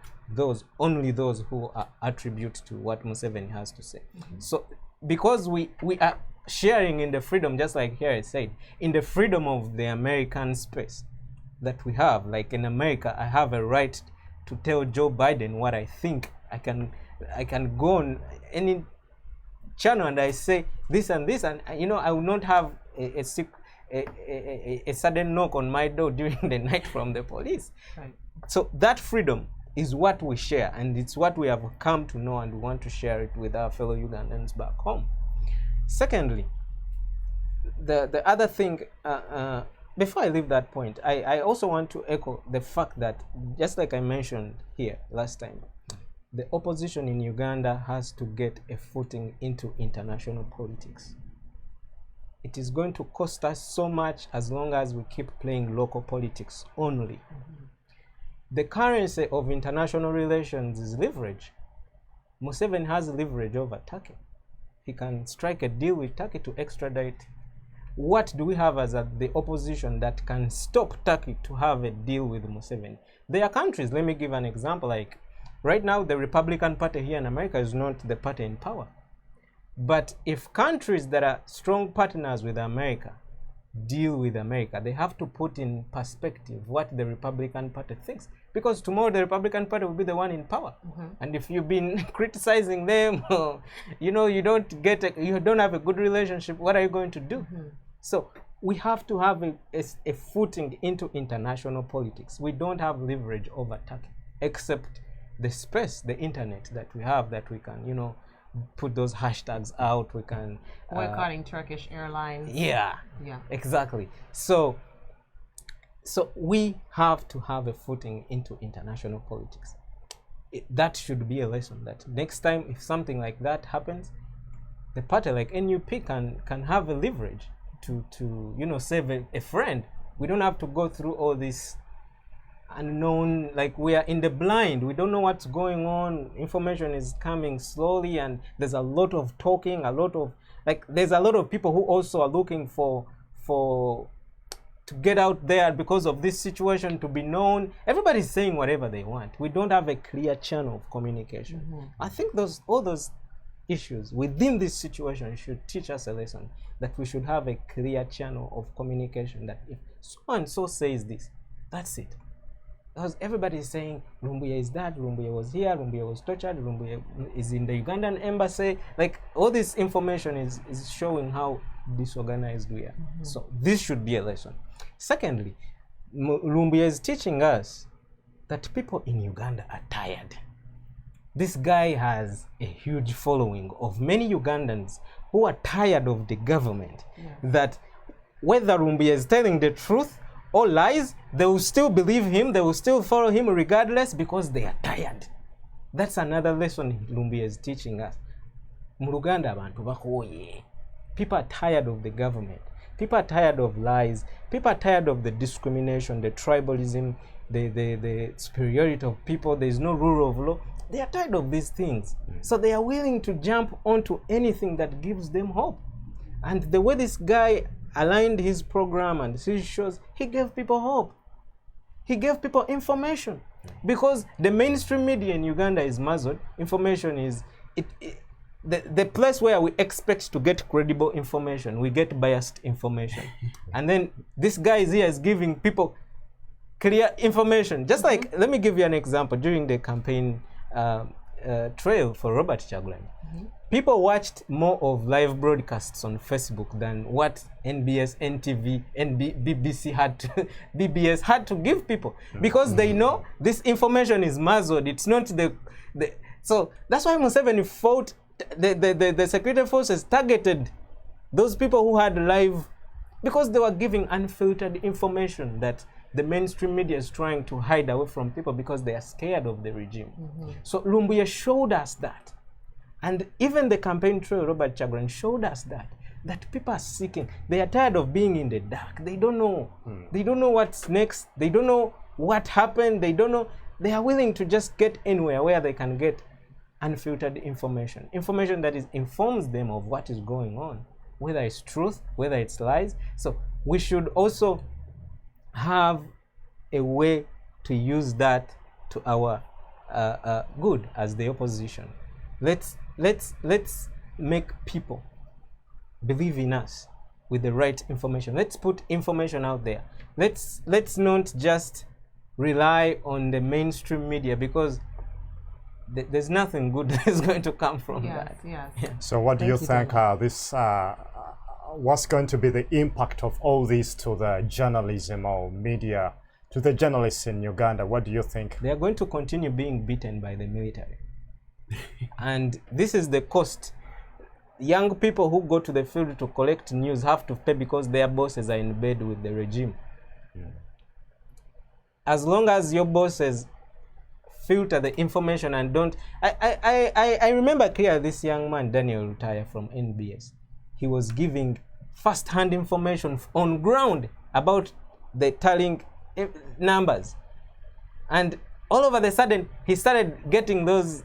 only those who are attribute to what Museveni has to say. So because we are sharing in the freedom, just like here I said, in the freedom of the American space that we have, like in America, I have a right to tell Joe Biden what I think. I can go on any channel and I say this and this, and I will not have a sudden knock on my door during the night from the police. Right. So that freedom is what we share, and it's what we have come to know, and we want to share it with our fellow Ugandans back home. Secondly, the other thing, before I leave that point, I also want to echo the fact that, just like I mentioned here last time, the opposition in Uganda has to get a footing into international politics. It is going to cost us so much as long as we keep playing local politics only. The currency of international relations is leverage. Museveni has leverage over Turkey. He can strike a deal with Turkey to extradite. What do we have as the opposition that can stop Turkey to have a deal with Museveni? There are countries, let me give an example, like right now the Republican Party here in America is not the party in power. But if countries that are strong partners with America deal with America, they have to put in perspective what the Republican Party thinks. Because tomorrow the Republican Party will be the one in power. And if you've been criticizing them, you know, you don't have a good relationship, what are you going to do? So we have to have a footing into international politics. We don't have leverage over Turkey, except the space, the internet that we have, that we can, you know, put those hashtags out. We can boycotting Turkish Airlines. Yeah, exactly. So we have to have a footing into international politics. That should be a lesson, that next time if something like that happens, the party like NUP can have a leverage to you know, save a friend. We don't have to go through all this unknown, like we are in the blind, we don't know what's going on. Information is coming slowly, and there's a lot of talking, there's a lot of people who also are looking for to get out there because of this situation, to be known. Everybody's saying whatever they want. We don't have a clear channel of communication. I think all those issues within this situation should teach us a lesson, that we should have a clear channel of communication, that if so and so says this, that's it. Because everybody is saying Lumbuye is that, Lumbuye was here, Lumbuye was tortured, Lumbuye is in the Ugandan embassy. Like, all this information is showing how disorganized we are. So this should be a lesson. Secondly, Lumbuye is teaching us that people in Uganda are tired. This guy has a huge following of many Ugandans who are tired of the government. That whether Lumbuye is telling the truth or lies, they will still believe him, they will still follow him regardless, because they are tired. That's another lesson Lumbuye is teaching us. Muruganda abantu bakoye. People are tired of the government. People are tired of lies. People are tired of the discrimination, the tribalism, the superiority of people. There is no rule of law. They are tired of these things. So they are willing to jump onto anything that gives them hope. And the way this guy aligned his program and his shows, he gave people hope. He gave people information. Because the mainstream media in Uganda is muzzled. Information is the place where we expect to get credible information. We get biased information. And then this guy is giving people clear information. Just like, let me give you an example. During the campaign trail for Robert Kyagulanyi, people watched more of live broadcasts on Facebook than what NBS, NTV, and BBS had to give people, because they know this information is muzzled. It's not so that's why Museveni fought. The security forces targeted those people who had live, because they were giving unfiltered information that the mainstream media is trying to hide away from people because they are scared of the regime. So Lumbuye showed us that. And even the campaign trail, Robert Kyagulanyi, showed us that people are seeking. They are tired of being in the dark. They don't know. They don't know what's next. They don't know what happened. They don't know. They are willing to just get anywhere where they can get unfiltered information. Information that informs them of what is going on, whether it's truth, whether it's lies. So we should also have a way to use that to our good as the opposition. Let's make people believe in us with the right information. Let's put information out there. Let's not just rely on the mainstream media, because there's nothing good that is going to come from that. So what do you think what's going to be the impact of all this to the journalism or media, to the journalists in Uganda? What do you think? They are going to continue being beaten by the military. And this is the cost. Young people who go to the field to collect news have to pay because their bosses are in bed with the regime. As long as your bosses filter the information and don't. I remember clear this young man, Daniel Rutaya from NBS. He was giving first-hand information on ground about the tallying numbers. And all of a sudden, he started getting those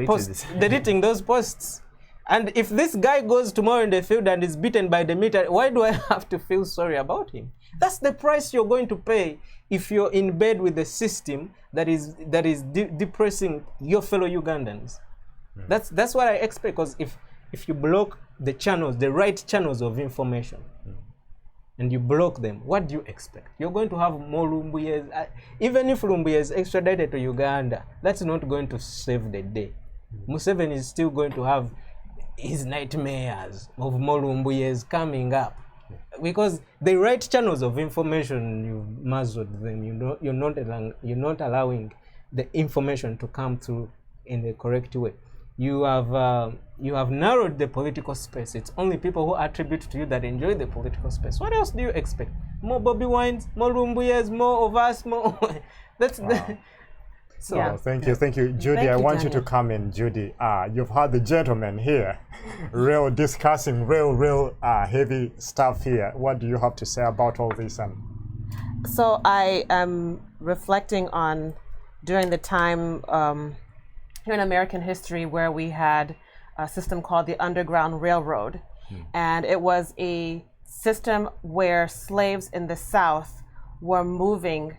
posts, deleting those posts. And if this guy goes tomorrow in the field and is beaten by the meter, why do I have to feel sorry about him? That's the price you're going to pay if you're in bed with the system that is depressing your fellow Ugandans. That's what I expect, because if you block the channels, the right channels of information, and you block them, what do you expect? You're going to have more Lumbuyes. Even if Lumbuye is extradited to Uganda, that's not going to save the day. Museveni is still going to have his nightmares of more Lumbuyes coming up. Because the right channels of information, you've muzzled them. You're not allowing the information to come through in the correct way. You have narrowed the political space. It's only people who attribute to you that enjoy the political space. What else do you expect? More Bobby Wines, more Lumbuyes, more of us, more. That's wow. So yeah. Thank you, Judy. I want you to come in, Judy. You've heard the gentleman here, discussing real heavy stuff here. What do you have to say about all this? So I am reflecting on during the time here in American history where we had a system called the Underground Railroad, and it was a system where slaves in the South were moving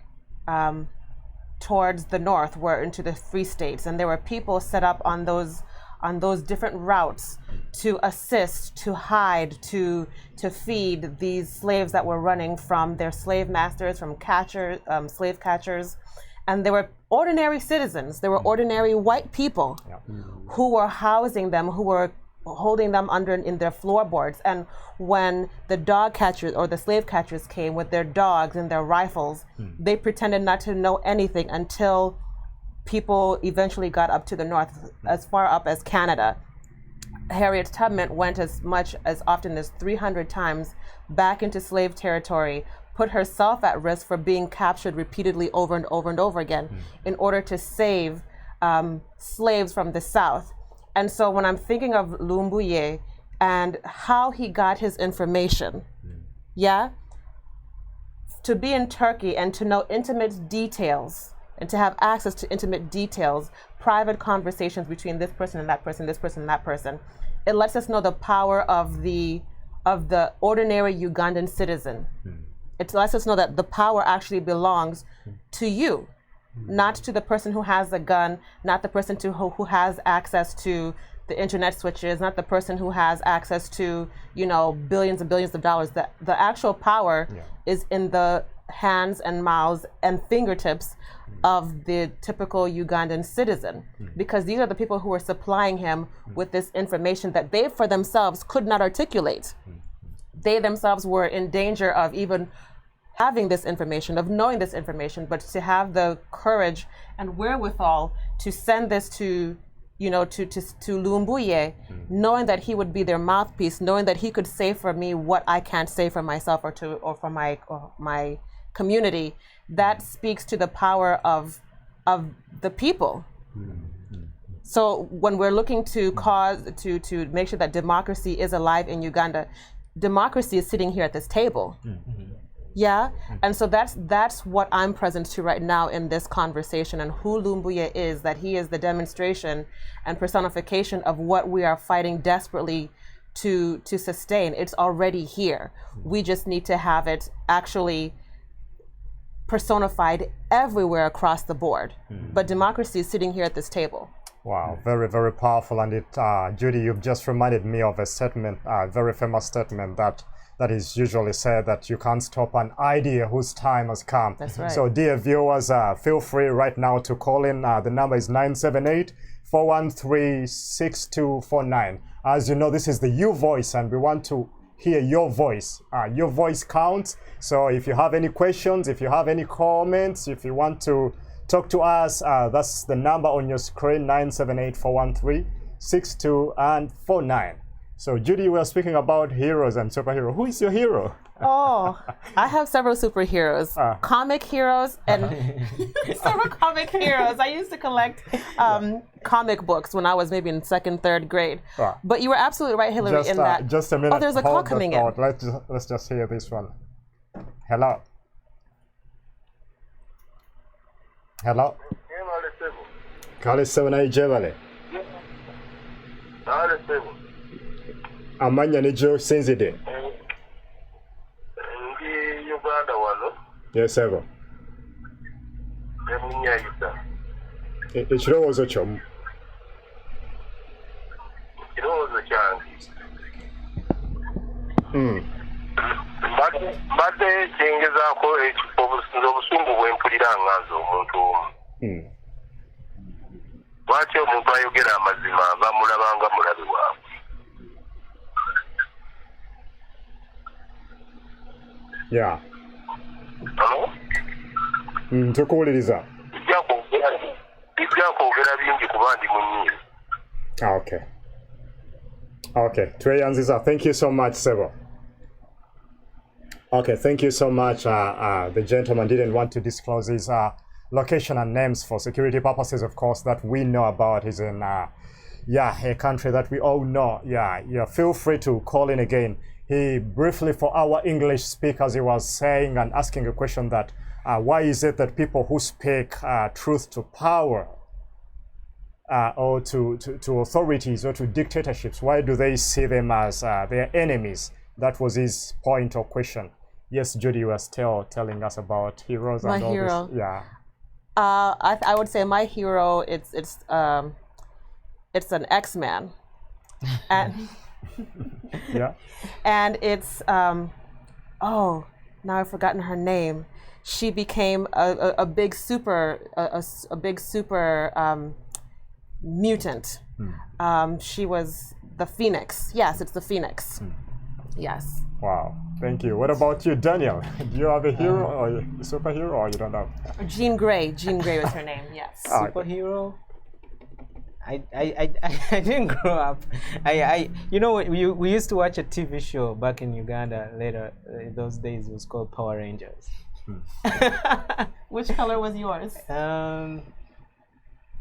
towards the north, were into the free states, and there were people set up on those different routes to assist, to hide, to feed these slaves that were running from their slave masters, from slave catchers. And they were ordinary citizens. They were ordinary white people who were housing them, who were holding them in their floorboards. And when the dog catchers or the slave catchers came with their dogs and their rifles, they pretended not to know anything until people eventually got up to the north, as far up as Canada. Harriet Tubman went as much as often as 300 times back into slave territory, put herself at risk for being captured repeatedly over and over and over again in order to save slaves from the South. And so when I'm thinking of Lumbuye and how he got his information, to be in Turkey and to know intimate details and to have access to intimate details, private conversations between this person and that person, this person and that person, it lets us know the power of the ordinary Ugandan citizen. It lets us know that the power actually belongs to you, not to the person who has a gun, not the person who has access to the internet switches, not the person who has access to, billions and billions of dollars. The actual power is in the hands and mouths and fingertips of the typical Ugandan citizen, because these are the people who are supplying him with this information that they for themselves could not articulate. They themselves were in danger of even having this information, of knowing this information, but to have the courage and wherewithal to send this to Lumbuye, knowing that he would be their mouthpiece, knowing that he could say for me what I can't say for myself or for my community, that speaks to the power of the people. So when we're looking to make sure that democracy is alive in Uganda, democracy is sitting here at this table. And so that's what I'm present to right now in this conversation, and who Lumbuye is, that he is the demonstration and personification of what we are fighting desperately to sustain. It's already here. We just need to have it actually personified everywhere across the board. But democracy is sitting here at this table. Wow, very, very powerful. And Judy, you've just reminded me of a statement, a very famous statement that is usually said, that you can't stop an idea whose time has come. That's right. So dear viewers, feel free right now to call in. The number is 978-413-6249. As you know, this is the U Voice, and we want to hear your voice. Your voice counts. So if you have any questions, if you have any comments, if you want to talk to us, that's the number on your screen, 978-413-6249. So Judy, we are speaking about heroes and superheroes. Who is your hero? Oh, I have several superheroes, comic heroes, and several comic heroes. I used to collect comic books when I was maybe in second, third grade. But you were absolutely right, Hillary, in that. Just a minute. Oh, there's a call coming in. Let's just hear this one. Hello. Hello. Kale sebona ijebale. Amanya ni Joe Sinzide. Uganda wano. Yes, sir. Ekirowoozo kyo. Ekirowoozo kyange. Mbadde kyengezaako obusungu bwe mpulira nganze omuntu omu. Lwaki omuntu ayogera amazima bamulaba nga mulabe waabwe? Yeah. Hello? Tukuwuliriza. Bijja kwogera bingi kuba ndi mu nnyindo. Okay. Okay. Tweyanziza. Thank you so much, Sebo. Okay, thank you so much. The gentleman didn't want to disclose his location and names for security purposes, of course, that we know about. He's in, a country that we all know. Yeah, feel free to call in again. He briefly, for our English speakers, he was saying and asking a question that why is it that people who speak truth to power or to authorities or to dictatorships, why do they see them as their enemies? That was his point or question. Yes, Judy, you were still telling us about heroes and all hero. this. Yeah. I would say my hero. It's an X-Man, and Yeah. and it's now I've forgotten her name. She became a big super mutant. She was the Phoenix. Yes, it's the Phoenix. Yes. Wow. Thank you. What about you, Daniel? Do you have a hero or a superhero, or you don't have? Jean Grey. Jean Grey was her name. Yes. Superhero. I didn't grow up. We used to watch a TV show back in Uganda. Later, in those days, it was called Power Rangers. Which color was yours?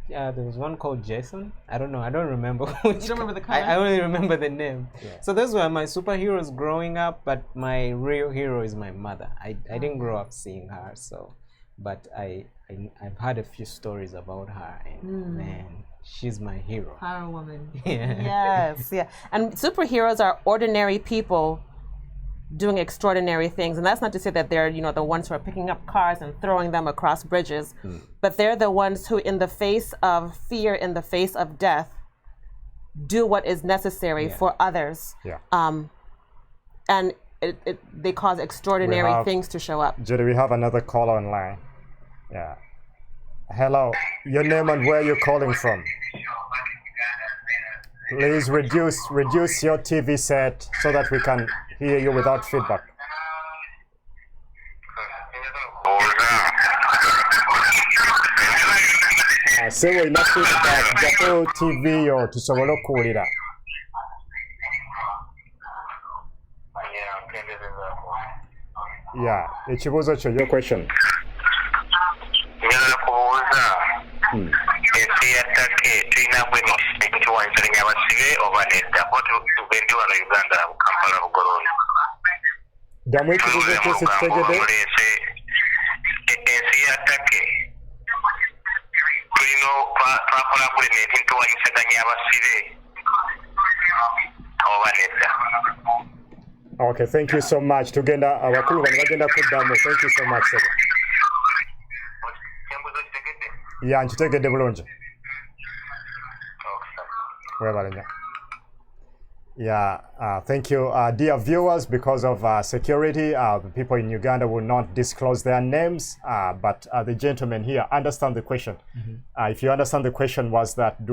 Yeah, there was one called Jason. I don't know. I don't remember. You don't remember the color? I only remember the name. Yeah. So those were my superheroes growing up, but my real hero is my mother. I didn't grow up seeing her, but I've heard a few stories about her, and man, she's my hero. Power woman. Yeah. Yes, yeah. And superheroes are ordinary people doing extraordinary things, and that's not to say that they're the ones who are picking up cars and throwing them across bridges, but they're the ones who, in the face of fear, in the face of death, do what is necessary for others. Yeah. And they cause extraordinary things to show up. Judy, we have another caller online. Yeah. Hello. Your name and where you're calling from? Please reduce your TV set so that we can hear you without feedback. Sewo ina feedback jako TV yo tusobola okuwulira. Yeah, ekibuuzo kyo, your question. Njagala kubuuza ensi ya Turkey tulina bwino ekiwanyisiganya abasibe oba nedda ko tugende wano Uganda Kampala Bugolooni. Ddamu ekibuuzo kyo sikitegedde. Ensi ya Turkey tulina twakola agreement ntuwanyisaganya abasibe oba nedda. Okay, thank you so much. Tugenda abakulu bano bagenda kuddamu. Thank you so much, sir. Yeah, nkitegedde bulungi. Yeah, thank you. Dear viewers, because of security, the people in Uganda will not disclose their names, but the gentleman here understand the question. If you understand the question was that,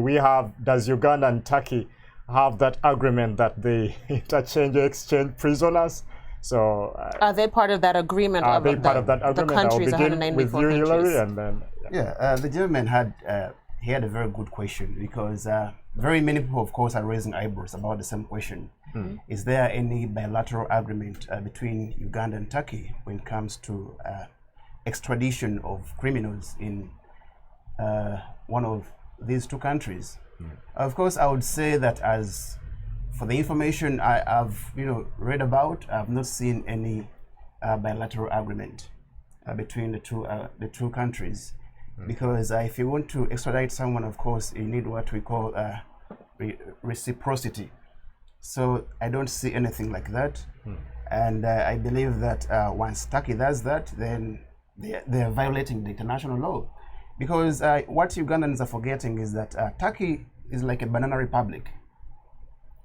does Uganda and Turkey have that agreement that they exchange prisoners? So are they part of that agreement? Are they part of that agreement? The countries, I'll begin with you, Hillary, and then the gentleman had a very good question, because very many people, of course, are raising eyebrows about the same question. Is there any bilateral agreement between Uganda and Turkey when it comes to extradition of criminals in one of these two countries? Of course, I would say that as for the information I've read about, I've not seen any bilateral agreement between the two countries, because if you want to extradite someone, of course, you need what we call reciprocity. So I don't see anything like that, and I believe that once Turkey does that, then they're violating the international law, because what Ugandans are forgetting is that Turkey is like a banana republic.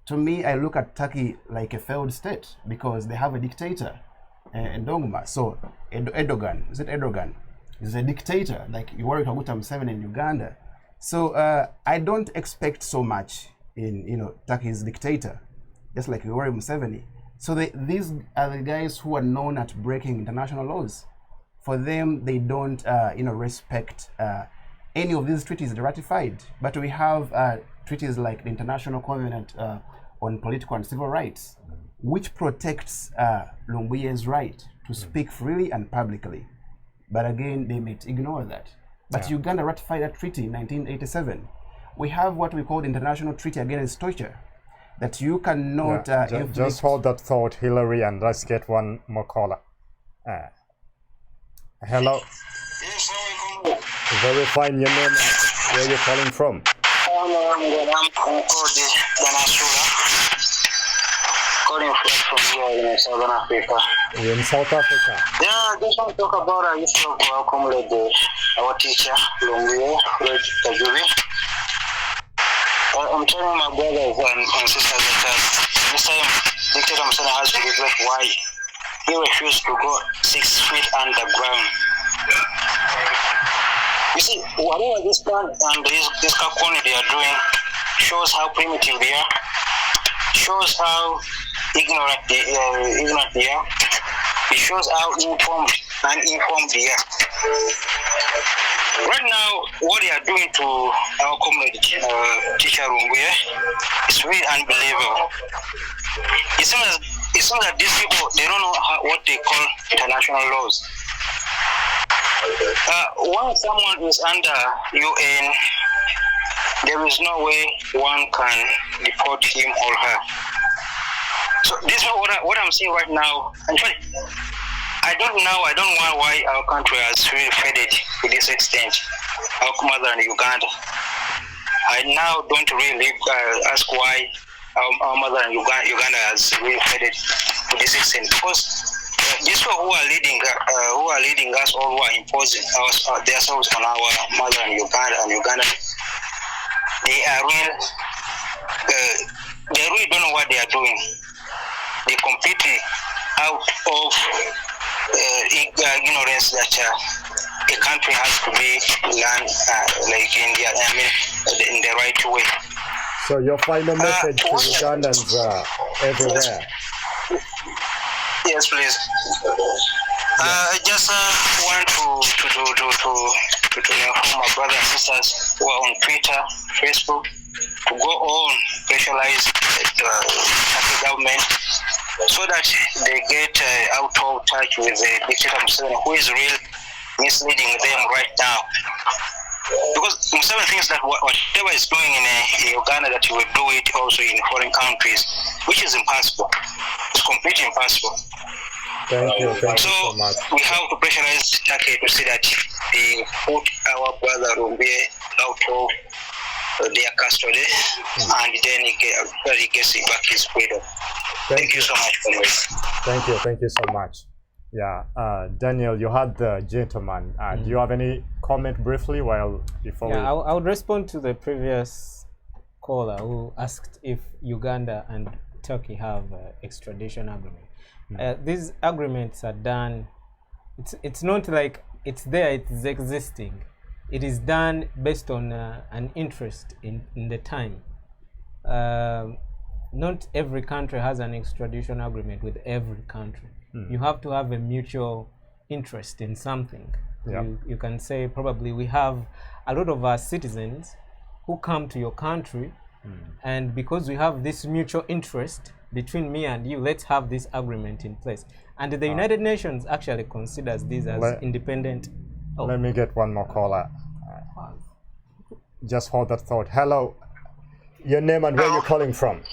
To me, I look at Turkey like a failed state because they have a dictator, Ndongma. So Erdogan, is it Erdogan? He's a dictator, like Yoweri Kaguta Museveni in Uganda. So I don't expect so much in Turkey's dictator, just like Yoweri Museveni. So these are the guys who are known at breaking international laws. For them, they don't respect any of these treaties ratified. But we have treaties like the International Covenant on Political and Civil Rights, which protects Lumbuye's right to speak freely and publicly. But again, they might ignore that. But Uganda ratified that treaty in 1987. We have what we call the International Treaty Against Torture, that you cannot just hold that thought, Hillary, and let's get one more caller. Hello. Very fine, your name, where you're calling from? Calling from here in Southern Africa. You're in South Africa? Yeah, I just want to talk about our issue of our comrade, our teacher, Lumbuye, Fred Kajjubi. I'm telling my brothers and sisters that this time Dictator Museveni has to regret why he refused to go 6 feet underground. You see, whatever this plan and this Kakoni they are doing shows how primitive they are, shows how ignorant they are, it shows how uninformed they are. Right now, what they are doing to our comrade teacher Lumbuye is really unbelievable. It seems that these people, they don't know what they call international laws. When someone is under UN, there is no way one can deport him or her. So this is what I'm seeing right now. In fact, I don't know why our country has really faded to this extent, our mother in Uganda. I now don't really ask why our mother in Uganda has really faded to this extent, because these people who are leading us, or who are imposing themselves on our mother in Uganda, they really don't know what they are doing. They completely out of ignorance that a country has to be learned like India, in the right way. So your final message to Ugandans everywhere. Yes, please. I just want to inform my brothers and sisters who are on Twitter, Facebook, to go on pressurize the government so that they get out of touch with the dictator Museveni, who is really misleading them right now. Because Museveni thinks that whatever is doing in Uganda, that he will do it also in foreign countries, which is impossible. It's completely impossible. Thank you so much. We have to pressurize Turkey to see that they put our brother Lumbuye out of their custody, and then he gets back his freedom. Thank you so much for this. Thank you so much. Yeah, Daniel, you had the gentleman. Do you have any comment briefly before we... I would respond to the previous caller who asked if Uganda and Turkey have extradition agreement. These agreements are done. It's not like it's there, it's existing. It is done based on an interest in the time. Not every country has an extradition agreement with every country. You have to have a mutual interest in something. You can say probably we have a lot of our citizens who come to your country And because we have this mutual interest between me and you, let's have this agreement in place. And the United Nations actually considers these as independent. Let me get one more caller. Just hold that thought. Hello. Your name and where you're calling from?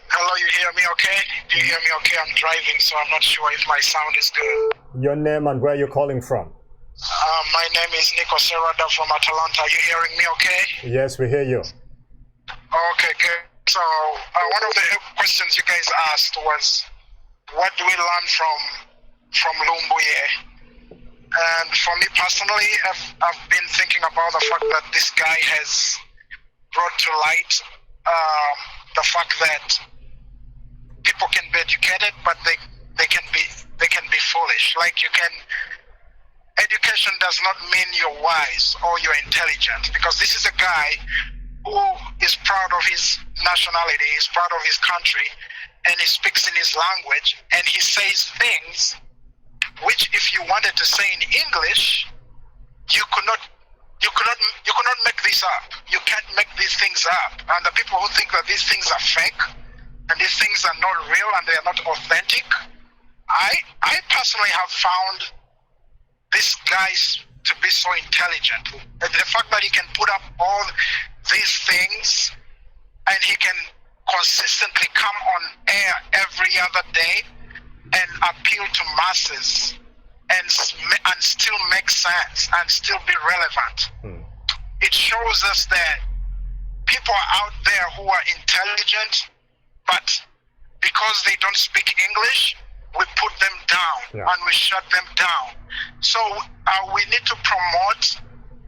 Hello, you hear me okay? Do you hear me okay? I'm driving, so I'm not sure if my sound is good. Your name and where you're calling from? My name is Nico Serrada from Atalanta. Are you hearing me okay? Yes, we hear you. Okay, good. So one of the questions you guys asked was, what do we learn from Lumbuye? And for me personally, I've been thinking about the fact that this guy has brought to light the fact that people can be educated, but they can be foolish. Like education does not mean you're wise or you're intelligent, because this is a guy who is proud of his nationality, is proud of his country, and he speaks in his language, and he says things which, if you wanted to say in English, you could not make this up. You can't make these things up. And the people who think that these things are fake and these things are not real and they are not authentic, I personally have found this guy to be so intelligent. The fact that he can put up all these things and he can consistently come on air every other day and appeal to masses and still make sense and still be relevant. It shows us that people are out there who are intelligent, but because they don't speak English, we put them down and we shut them down. So we need to promote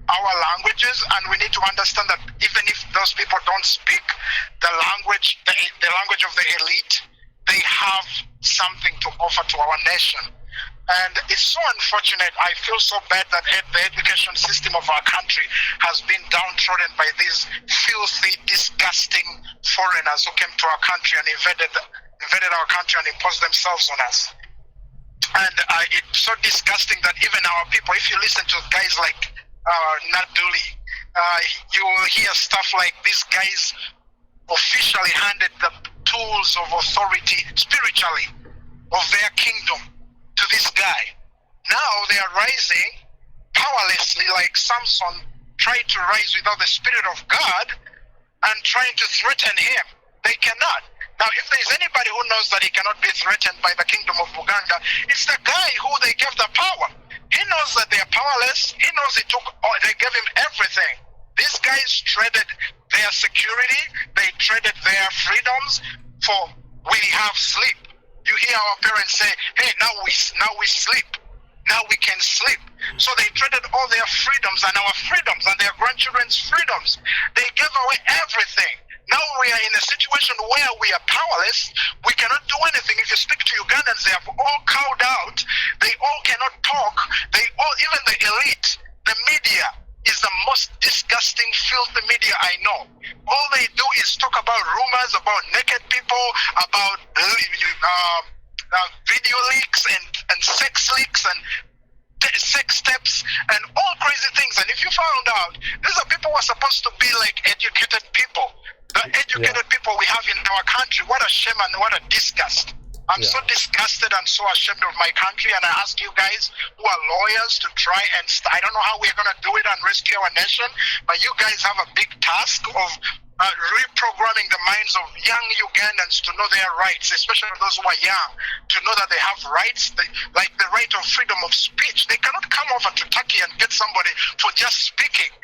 our languages, and we need to understand that even if those people don't speak the language, the language of the elite, they have something to offer to our nation. And it's so unfortunate. I feel so bad that the education system of our country has been downtrodden by these filthy, disgusting foreigners who came to our country and invaded our country and imposed themselves on us. And it's so disgusting that even our people, if you listen to guys like Naduli, you will hear stuff like these guys officially handed the tools of authority spiritually of their kingdom to this guy. Now they are rising powerlessly, like Samson tried to rise without the Spirit of God and trying to threaten him. They cannot. Now, if there's anybody who knows that he cannot be threatened by the kingdom of Uganda, it's the guy who they gave the power. He knows that they are powerless. He knows they gave him everything. These guys traded their security, they traded their freedoms for we have sleep. You hear our parents say, hey, now we sleep. Now we can sleep. So they traded all their freedoms and our freedoms and their grandchildren's freedoms. They gave away everything. Now we are in a situation where we are powerless. We cannot do anything. If you speak to Ugandans, they have all cowed out. They all cannot talk. Even the elite, the media is the most disgusting, filthy media I know. All they do is talk about rumors, about naked people, about video leaks and sex leaks and sex steps and all crazy things. And if you found out, these are people who are supposed to be like educated people. The educated people we have in our country, what a shame and what a disgust. I'm so disgusted and so ashamed of my country, and I ask you guys who are lawyers to try and I don't know how we're going to do it and rescue our nation, but you guys have a big task of reprogramming the minds of young Ugandans to know their rights, especially those who are young, to know that they have rights, like the right of freedom of speech. They cannot come over to Turkey and get somebody for just speaking.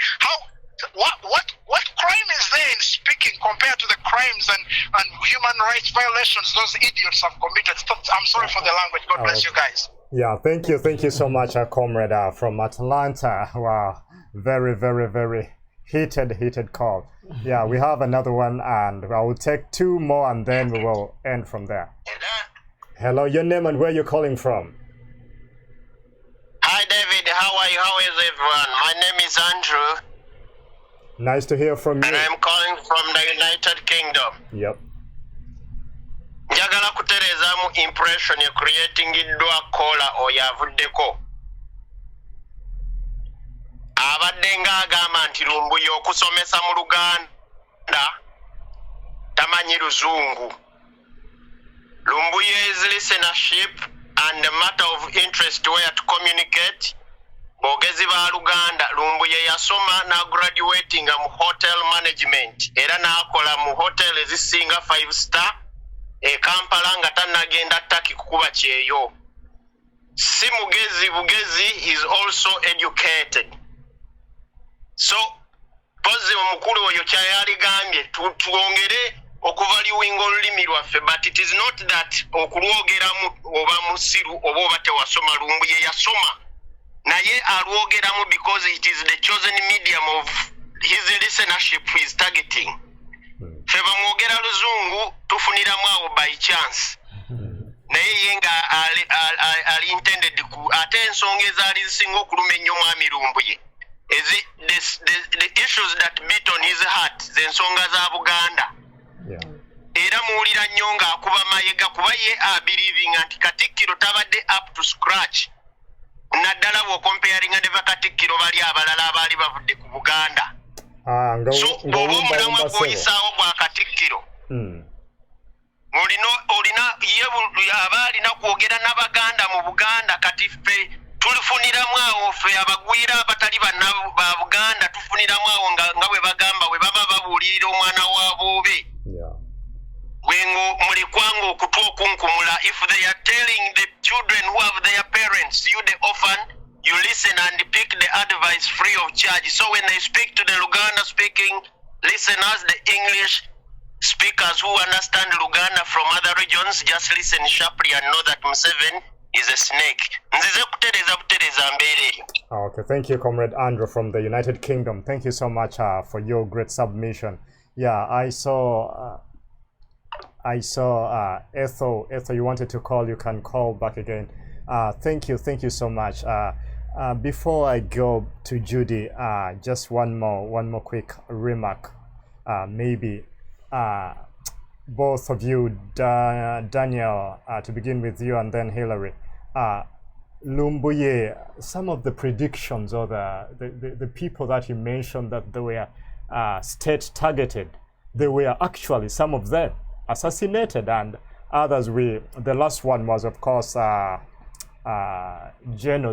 What crime is there in speaking compared to the crimes and human rights violations those idiots have committed? I'm sorry for the language. God bless you guys. Yeah, thank you so much, comrade from Atlanta. Wow, very, very, very heated call. Yeah, we have another one, and I will take two more, and then we will end from there. Hello, your name and where you're calling from? Hi, David. How are you? How is everyone? My name is Andrew. Nice to hear from you. And I'm calling from the United Kingdom. Yep. Njagala kuterezamu impression ya creating idwa kola oyavuddeko. Abadde nga agamba nti Lumbuye okusomesa mu Luganda tamanyi luzungu. Lumbuye's listenership and the matter of interest were to communicate. Bogezi ba Uganda, Lumbuye yasoma na graduating mu hotel management. Era nakola mu hotel ezisinga 5-star. Kampala nga tanagenda taki kukuba kyeyo. Si mugezi bugezi is also educated. So, pozi omukulu oyo kyayaligambye tuongere okuvaluinga olulimi lwaffe, but it is not that okulwogeramu oba musiru oba oba tewasoma. Lumbuye yasoma naye alwogeramu because it is the chosen medium of his listenership he is targeting. Ffe bamwogera luzungu tufuniramu awo by chance. Naye yenga ali intended ku ate ensonga ezaali zisinga okuluma ennyo mwami Lumbuye. The issues that beat on his heart, zensonga za Buganda. Era muwulira nnyo ng'akuba mayiga kuba ye believing nti Katikkiro tabadde up to scratch. Naddala bw'okomparinga ne bakatikkiro bali abalala abaali bavudde ku Buganda. So bw'oba omulamwa gw'oyisaawo gwa Katikkiro. Olina ye abaalina kwogera n'Abaganda mu Buganda kati ffe tulifuniramu awo ffe abagwira abatali ba Buganda tufuniramu awo nga bwe bagamba bwe baba babuulirira omwana waaboobe. Wengo mulikwanga okutu okunkumula. If they are telling the children who have their parents, you the orphan, you listen and pick the advice free of charge. So when they speak to the Luganda speaking listeners, the English speakers who understand Luganda from other regions, just listen sharply and know that Museveni is a snake. Okay, thank you, Comrade Andrew from the United Kingdom. Thank you so much for your great submission. Yeah, I saw Ethel, you wanted to call, you can call back again. Thank you so much. Before I go to Judy, just one more quick remark. Maybe both of you, Daniel, to begin with you, and then Hillary. Lumbuye, some of the predictions or the people that you mentioned that they were state targeted, they were actually, some of them, assassinated, and others the last one was of course General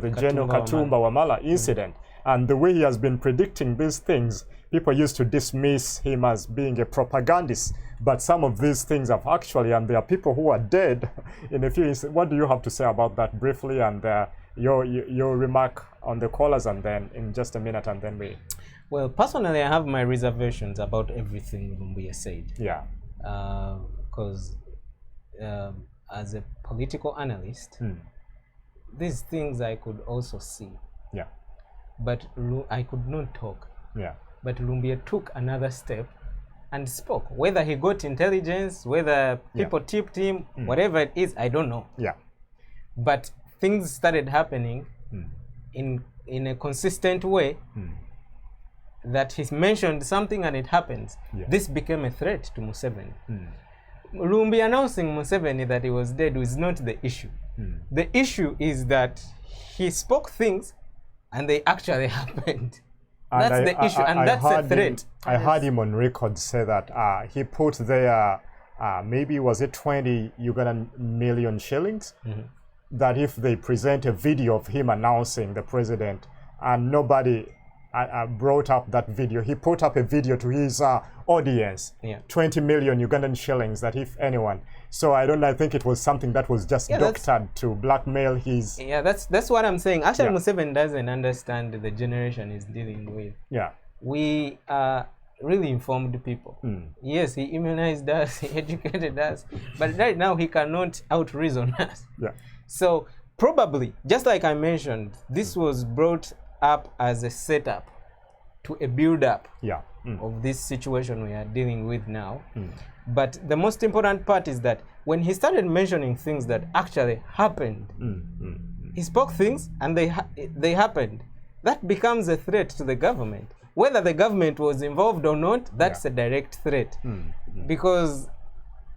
Katumba Wamala incident. And the way he has been predicting these things, people used to dismiss him as being a propagandist, but some of these things have actually, and there are people who are dead in a few. What do you have to say about that briefly, and your remark on the callers, and then in just a minute, and then we. Well, personally, I have my reservations about everything Lumbuye said. Yeah. Because as a political analyst, these things I could also see. Yeah. But I could not talk. Yeah. But Lumbuye took another step and spoke. Whether he got intelligence, whether people tipped him, whatever it is, I don't know. Yeah. But things started happening in a consistent way. That he mentioned something and it happens. Yeah. This became a threat to Museveni. Lumbuye announcing Museveni that he was dead was not the issue. The issue is that he spoke things and they actually happened. That's the issue, and that's a threat. I heard him on record say that he put there, maybe was it 20 Ugandan million shillings, that if they present a video of him announcing the president and nobody brought up that video, he put up a video to his audience, 20 million Ugandan shillings, that if anyone. So I think it was something that was just doctored to blackmail his. Yeah, that's what I'm saying. Actually, Museveni doesn't understand the generation he's dealing with. Yeah. We are really informed people. Yes, he immunized us, he educated us, but right now he cannot out-reason us. Yeah. So probably, just like I mentioned, this was brought up as a setup to a build-up of this situation we are dealing with now. But the most important part is that when he started mentioning things that actually happened, he spoke things and they happened. That becomes a threat to the government. Whether the government was involved or not, that's a direct threat. Because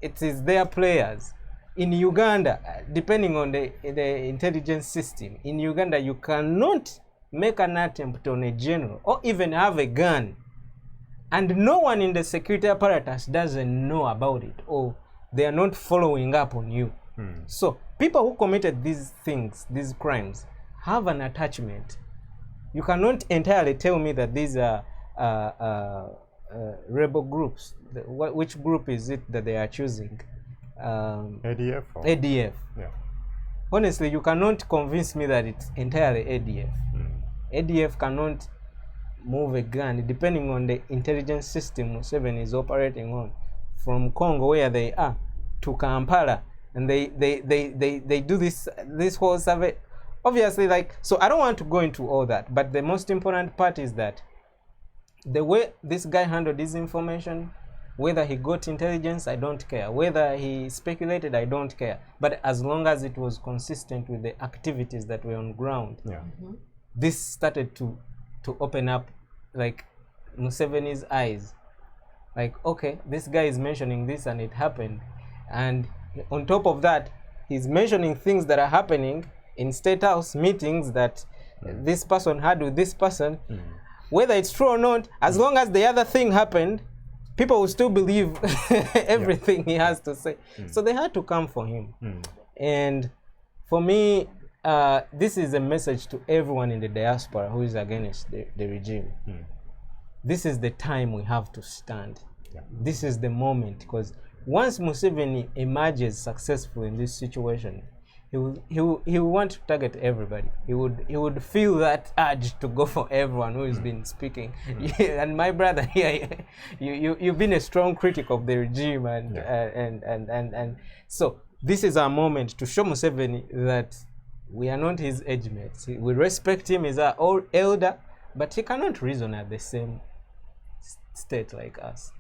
it is their players. In Uganda, depending on the intelligence system, in Uganda you cannot make an attempt on a general or even have a gun and no one in the security apparatus doesn't know about it, or they are not following up on you. So people who committed these things, these crimes, have an attachment. You cannot entirely tell me that these are rebel groups. Which group is it that they are choosing? ADF? ADF. Yeah. Honestly, you cannot convince me that it's entirely ADF. ADF cannot move a gun, depending on the intelligence system Museveni is operating on, from Congo, where they are, to Kampala, and they do this whole survey. Obviously, like, so I don't want to go into all that, but the most important part is that the way this guy handled his information, whether he got intelligence, I don't care. Whether he speculated, I don't care. But as long as it was consistent with the activities that were on ground, this started to open up, like, Museveni's eyes. Like, okay, this guy is mentioning this and it happened. And on top of that, he's mentioning things that are happening in State House meetings that this person had with this person. Whether it's true or not, as long as the other thing happened, people will still believe everything he has to say. So they had to come for him. And for me, this is a message to everyone in the diaspora who is against the regime. This is the time we have to stand. This is the moment, because once Museveni emerges successful in this situation, he will want to target everybody. He would feel that urge to go for everyone who has been speaking. And my brother here, you've been a strong critic of the regime, and so this is our moment to show Museveni that we are not his age mates. We respect him as our old elder, but he cannot reason at the same state like us.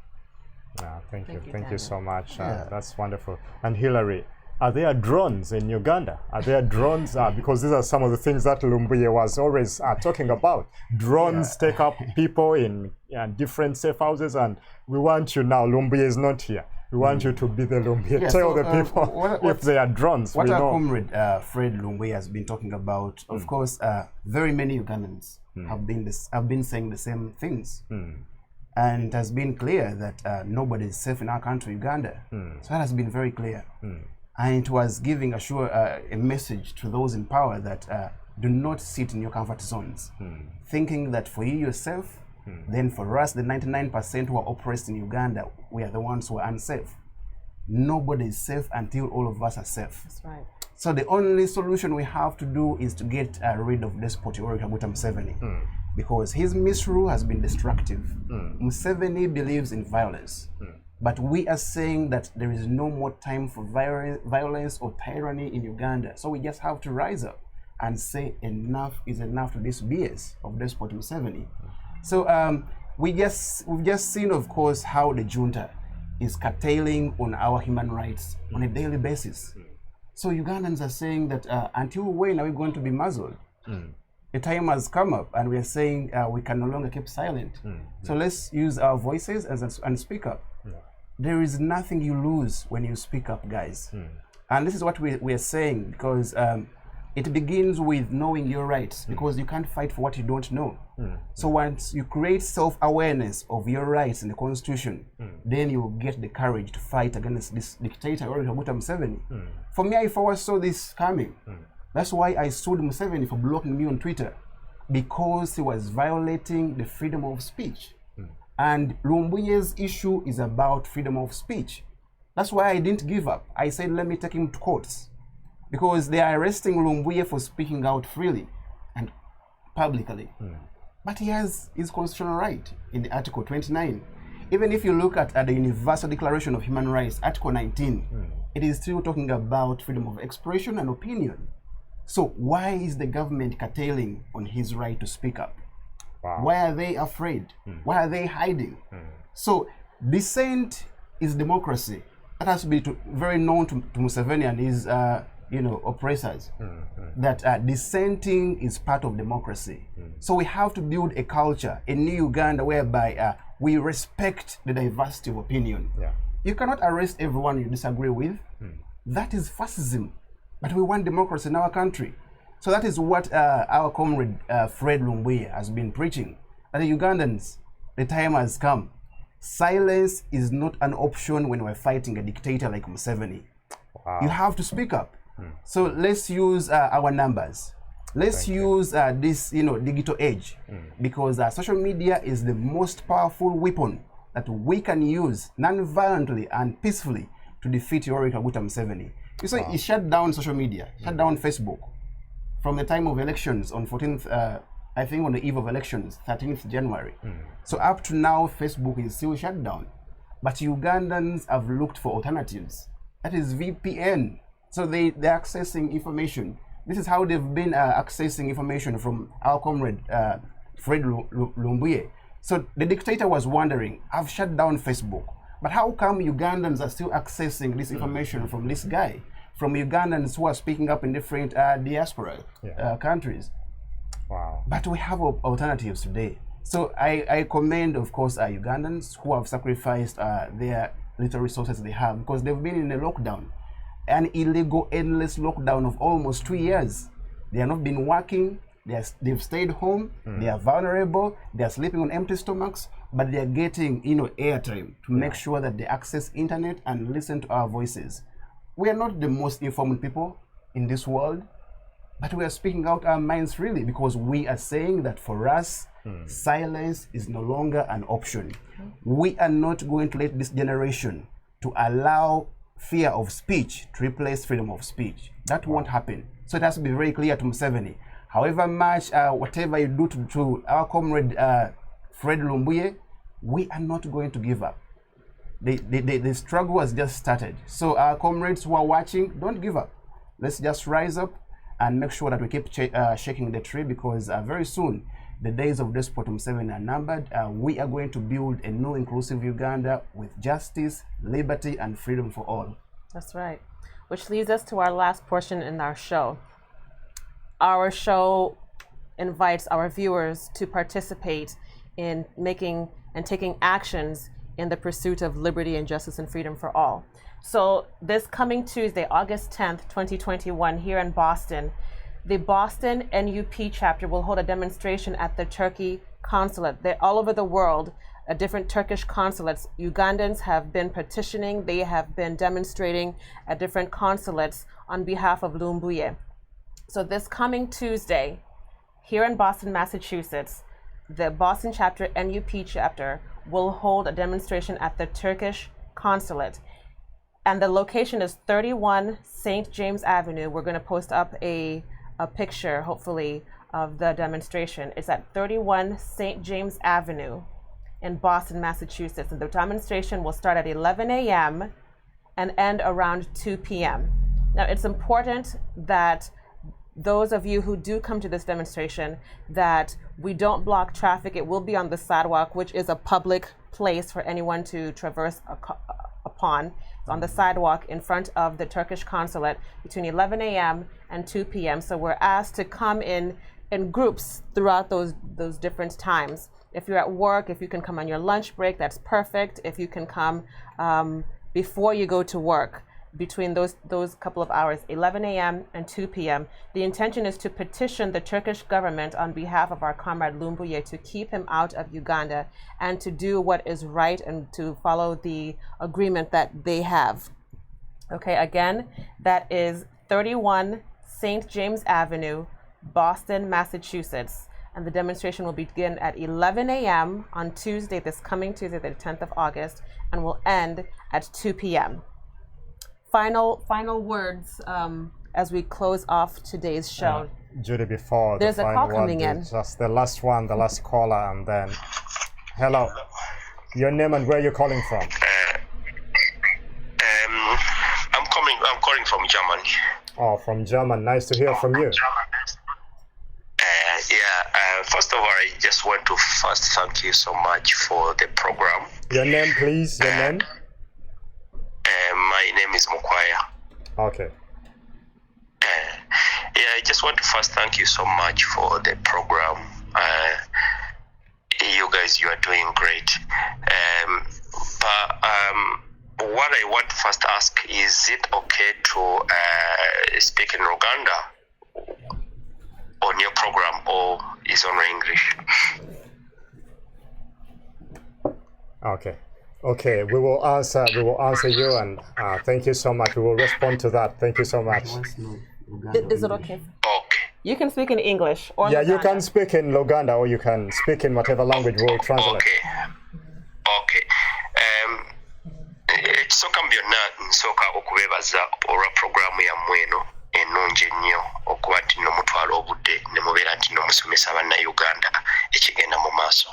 Thank you so much. That's wonderful. And Hillary, are there drones in Uganda? Are there drones? Because these are some of the things that Lumbuye was always talking about. Drones take up people in different safe houses, and we want you now. Lumbuye is not here. We want you to be the Lumbuye. Tell the people if they are drones. What our comrade Fred Lumbuye has been talking about, of course, very many Ugandans have been saying the same things. And it has been clear that nobody is safe in our country, Uganda. So that has been very clear. And it was giving a message to those in power that do not sit in your comfort zones, thinking that for you yourself, then for us, the 99% who are oppressed in Uganda, we are the ones who are unsafe. Nobody is safe until all of us are safe. That's right. So the only solution we have to do is to get rid of Despot Yoweri Kaguta Museveni, because his misrule has been destructive. Museveni believes in violence. But we are saying that there is no more time for violence or tyranny in Uganda. So we just have to rise up and say enough is enough to this BS of Despot Museveni. So we've just seen, of course, how the junta is curtailing on our human rights on a daily basis. So Ugandans are saying that until when are we going to be muzzled? The time has come up, and we are saying we can no longer keep silent. So let's use our voices and speak up. There is nothing you lose when you speak up, guys. And this is what we are saying, because it begins with knowing your rights, because you can't fight for what you don't know. So once you create self-awareness of your rights in the Constitution, then you will get the courage to fight against this dictator, Yoweri Kaguta Museveni. For me, I foresaw this coming. That's why I sued Museveni for blocking me on Twitter, because he was violating the freedom of speech. And Lumbuye's issue is about freedom of speech. That's why I didn't give up. I said, let me take him to courts, because they are arresting Lumbuye for speaking out freely and publicly. But he has his constitutional right in the Article 29. Even if you look at the Universal Declaration of Human Rights, Article 19, it is still talking about freedom of expression and opinion. So why is the government curtailing on his right to speak up? Why are they afraid? Why are they hiding? So dissent is democracy. That has to be very known to Museveni and his oppressors. That dissenting is part of democracy. So we have to build a culture, a new Uganda, whereby we respect the diversity of opinion. You cannot arrest everyone you disagree with. That is fascism. But we want democracy in our country. So that is what our comrade Fred Lumbuye has been preaching. That the Ugandans, the time has come silence is not an option when we're fighting a dictator like Museveni. Wow. You have to speak up. So let's use our numbers. Let's use this, digital age, because social media is the most powerful weapon that we can use non-violently and peacefully to defeat Yoweri Kaguta Museveni. You say he shut down social media, shut down Facebook from the time of elections on 14th, I think on the eve of elections, 13th January. So up to now, Facebook is still shut down. But Ugandans have looked for alternatives. That is VPN. So they're accessing information. This is how they've been accessing information from our comrade, Fred Lumbuye. So the dictator was wondering, I've shut down Facebook, but how come Ugandans are still accessing this information from this guy? From Ugandans who are speaking up in different diaspora countries. Wow. But we have alternatives today. So I commend, of course, Ugandans who have sacrificed their little resources they have, because they've been in a lockdown, an illegal, endless lockdown of almost 2 years. They have not been working, they've stayed home, they are vulnerable, they are sleeping on empty stomachs, but they are getting airtime to make sure that they access internet and listen to our voices. We are not the most informed people in this world, but we are speaking out our minds freely, because we are saying that for us, silence is no longer an option. We are not going to let this generation to allow fear of speech to replace freedom of speech. That won't happen. So it has to be very clear to Museveni. However much, whatever you do to our comrade Fred Lumbuye, we are not going to give up. The struggle has just started. So our comrades who are watching, don't give up. Let's just rise up and make sure that we keep shaking the tree, because very soon the days of Despot Museveni are numbered. We are going to build a new inclusive Uganda with justice, liberty, and freedom for all. That's right. Which leads us to our last portion in our show. Our show invites our viewers to participate in making and taking actions in the pursuit of liberty and justice and freedom for all. So this coming Tuesday, August 10th, 2021, here in Boston, the Boston NUP chapter will hold a demonstration at the Turkey consulate. They're all over the world, different Turkish consulates. Ugandans have been petitioning, they have been demonstrating at different consulates on behalf of Lumbuye. So this coming Tuesday, here in Boston, Massachusetts, the Boston chapter, NUP chapter, will hold a demonstration at the Turkish consulate. And the location is 31 St. James Avenue. We're going to post up a picture, hopefully, of the demonstration. It's at 31 St. James Avenue in Boston, Massachusetts. And the demonstration will start at 11 a.m. and end around 2 p.m. Now, it's important that those of you who do come to this demonstration, that we don't block traffic. It will be on the sidewalk, which is a public place for anyone to traverse upon. It's on the sidewalk in front of the Turkish consulate between 11 a.m. and 2 p.m. So we're asked to come in groups throughout those different times. If you're at work, if you can come on your lunch break, that's perfect. If you can come before you go to work, between those couple of hours, 11 a.m. and 2 p.m. The intention is to petition the Turkish government on behalf of our comrade Lumbuye to keep him out of Uganda and to do what is right and to follow the agreement that they have. Okay, again, that is 31 St. James Avenue, Boston, Massachusetts. And the demonstration will begin at 11 a.m. on Tuesday, this coming Tuesday, the 10th of August, and will end at 2 p.m. Final words as we close off today's show. Judy, before there's the a final call coming one, in. Just the last one, the last caller, and then hello. Your name and where you're calling from? I'm calling from Germany. Oh, from Germany. Nice to hear from you. First of all, I just want to first thank you so much for the program. Your name, please. Your name. My name is Mukwaya. Okay. I just want to first thank you so much for the program. You guys, you are doing great. But what I want to first ask, is it okay to speak in Uganda on your program, or is only English? Okay. Okay, we will answer you, and thank you so much. We will respond to that. Thank you so much. Is it okay? Okay. You can speak in English or Yeah, Luganda. you can speak in Luganda, or you can speak in whatever language we'll translate. Okay. Ekisooka byonna nsooka okubeebaza olwa puroguramu yammwe eno ennungi ennyo okuba nti nno mutwala obudde ne mubeera nti nno musomesa bannayuganda ekigenda mu maaso.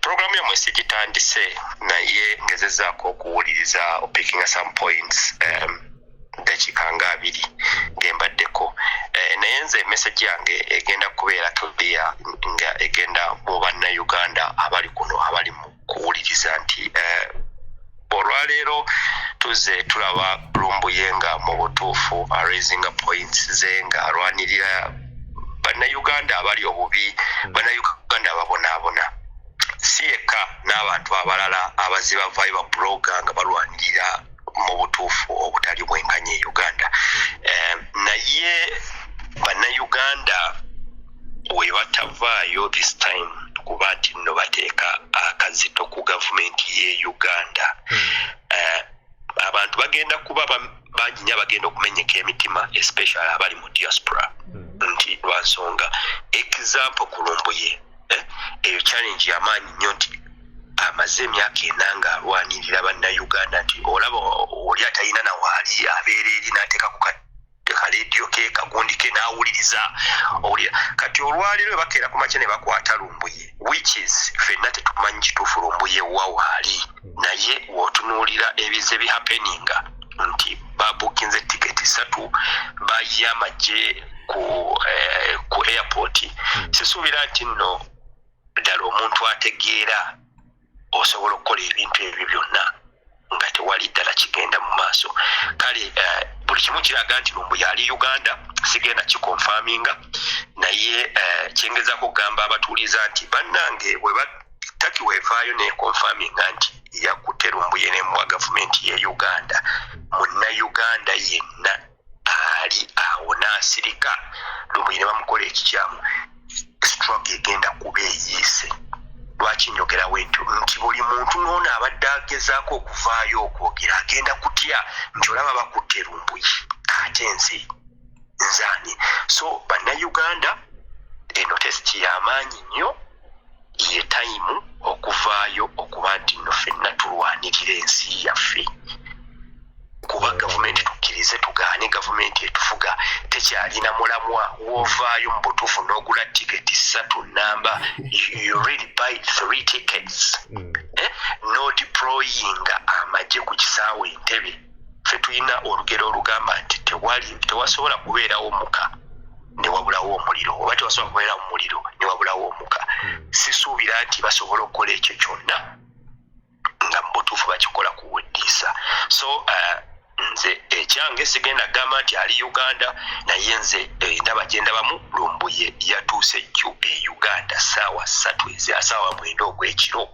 Puroguramu yammwe sigitandise naye ngezezaako okuwuliriza picking some points dakiika nga 2 ngembaddeko naye nze message yange egenda kubeera clear nga egenda mu bannayuganda abali kuno abali mu kuwuliriza nti olwaleero tuze tulaba Lumbuye nga mu butuufu raising points ze nga alwanirira bannayuganda abali obubi, bannayuganda ababonaabona, si yekka n'abantu abalala abaziba viber blogger nga balwanirira mu butuufu obutali bwenkanya e Uganda. Naye bannayuganda we batavaayo this time kuba nti nno bateeka akazito ku gavumenti y'e Uganda. Abantu bagenda kuba bangi nnyo abagenda okumenyeka emitima, especially abali mu diaspora, nti lwansonga example ku Lumbuye eyo challenge y'amaanyi nnyo nti amaze emyaka 4 nga alwanirira bannayuganda nti olaba oli atalina na waali abeera eri n'ateeka ku kaleediyo ke kagundi ke n'awuliriza kati olwaliro bakeera ku makya ne bakwata Lumbuye, which is fenna tetumanyi kituufu Lumbuye wa waali, naye wootunuulira ebize bihappeninga nti babukinze tiketi 3 bayiye amagye ku airport. Sisuubira nti nno ddala omuntu ategeera osobola okukola ebintu ebyo byonna nga tewali ddala kigenda mu maaso. Kale buli kimu kiraga nti Lumbuye ali Uganda, sigenda kikonfaminga naye kyengezako okugamba abatuuliza nti bannange taki wevaayo nekonfaminga nti yakutte Lumbuye nemuwa gavumenti ye Uganda. Munnayuganda yenna ali awo n'asirika Lumbuye ne bamukola ekikyamu, struggle egenda kuba eyiise. Lwaki njogerawo entyo nti buli muntu n'ono abadde agezaako okuvaayo okwogera agenda kutya nti olaba bakutte Lumbuye ate nze nzaani. So bannayuganda eno test y'amaanyi nnyo, ye time okuvaayo okuba nti nno ffenna tulwanirira ensi yaffe. Kuba gavumenti tukkirize tugaane gavumenti etufuga tekyalina mulamwa wovaayo mu butuufu n'ogula tiketi 3 namba, you really buy 3 tickets. No deploying amagye ku kisaawe Entebbe. Ffe tulina olugero olugamba nti tewasobola kubeerawo muka ne wabulawo omuliro, oba tewasobola kubeerawo omuliro ne wabulawo omuka. Sisuubira nti basobola okukola ekyo kyonna nga mu butuufu bakikola kuweddiisa. So nze ekyange sigenda gamba nti ali Uganda, naye nze ndaba gye ndabamu Lumbuye yatuuse e Uganda saawa 3 saawa 9 ogw'ekiro,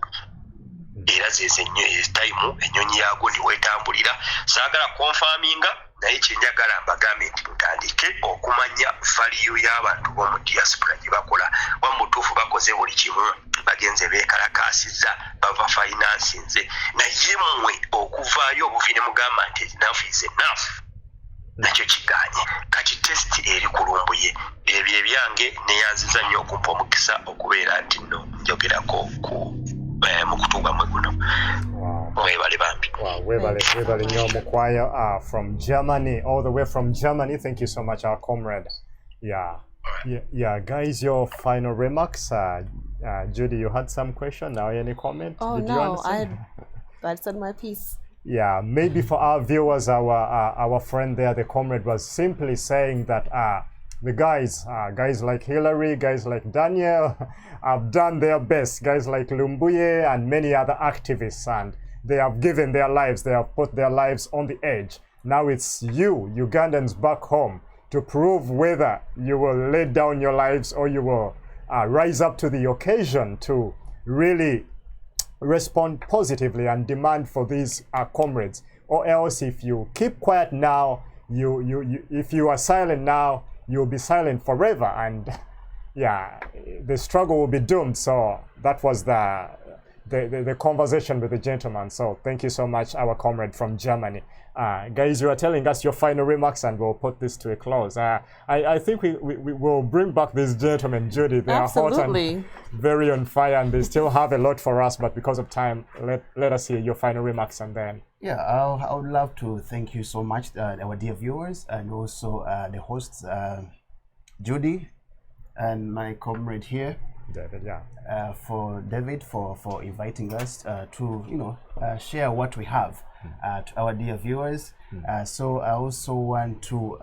era zeze time ennyonyi yaago niweetambulira. Saagala konfaminga naye kyenjagala mbagambe nti tutandike okumanya value y'abantu b'omu diaspora gye bakola. Wa mutuufu bakoze buli kimu, bagenze beekalakaasiza, bava finansinze, naye mmwe okuvaayo obuvi ne mugamba nti enough is enough nakyo kiganye. Kati test eri ku Lumbuye ebyo ebyange neyanziza nnyo okumpa omukisa okubeera nti nno njogerako mu kutuuba mwe guno. Webale bambi. Webale nnyo Mukwaya from Germany, all the way from Germany. Thank you so much, our comrade. Yeah, guys, your final remarks. Judy, you had some question. Now, any comment? Oh, Did you no, understand? I said my piece. Yeah, maybe for our viewers, our friend there, the comrade, was simply saying that the guys like Hillary, guys like Daniel, have done their best. Guys like Lumbuye and many other activists, and they have given their lives. They have put their lives on the edge. Now it's you, Ugandans back home, to prove whether you will lay down your lives or you will rise up to the occasion to really respond positively and demand for these comrades. Or else, if you keep quiet now, if you are silent now, you'll be silent forever, and yeah, the struggle will be doomed. So that was the the conversation with the gentleman. So thank you so much, our comrade from Germany. Guys, you are telling us your final remarks, and we'll put this to a close. I think we will bring back these gentlemen, Judy. They are hot and very on fire, and they still have a lot for us. But because of time, let us hear your final remarks, and then. Yeah, I would love to thank you so much, our dear viewers, and also the hosts, Judy, and my comrade here. David, yeah. For David for inviting us to share what we have to our dear viewers. So I also want to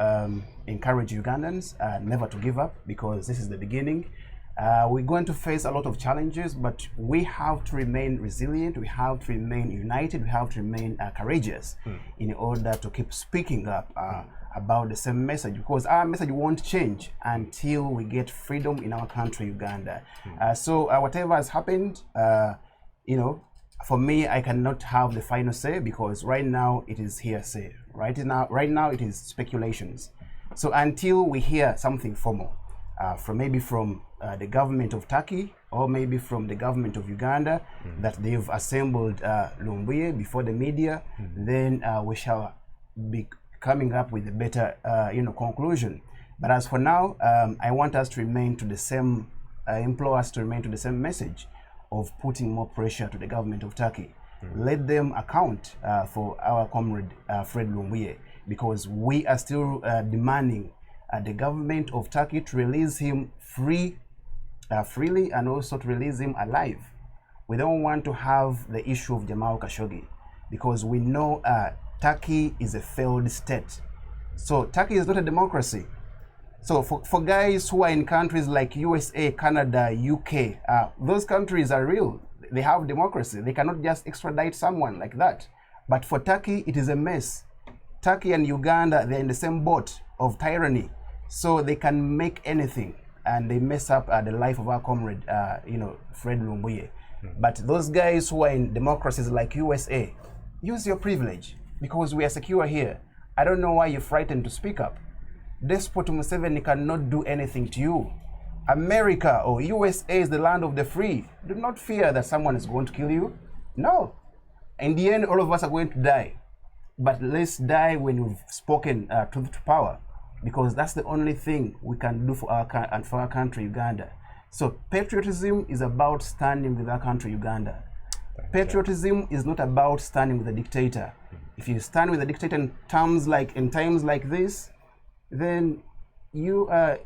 encourage Ugandans never to give up, because this is the beginning. We're going to face a lot of challenges, but we have to remain resilient, we have to remain united, we have to remain courageous in order to keep speaking up about the same message, because our message won't change until we get freedom in our country, Uganda. So whatever has happened, for me, I cannot have the final say, because right now it is hearsay. Right now it is speculations. So until we hear something formal, from the government of Turkey, or maybe from the government of Uganda, that they've assembled Lumbuye before the media, then we shall be coming up with a better conclusion. But as for now, I want us to remain to the same, implore us to remain to the same message of putting more pressure to the government of Turkey. Let them account for our comrade Fred Lumbuye, because we are still demanding the government of Turkey to release him freely, and also to release him alive. We don't want to have the issue of Jamal Khashoggi, because we know Turkey is a failed state. So Turkey is not a democracy. So for guys who are in countries like USA, Canada, UK, those countries are real. They have democracy. They cannot just extradite someone like that. But for Turkey, it is a mess. Turkey and Uganda, they're in the same boat of tyranny. So they can make anything, and they mess up the life of our comrade, Fred Lumbuye. But those guys who are in democracies like USA, use your privilege, because we are secure here. I don't know why you're frightened to speak up. Despot Museveni cannot do anything to you. America or USA is the land of the free. Do not fear that someone is going to kill you. No. In the end, all of us are going to die. But let's die when we've spoken truth to power, because that's the only thing we can do for our country, Uganda. So patriotism is about standing with our country, Uganda. Patriotism is not about standing with a dictator. If you stand with a dictator in times like this, then you are,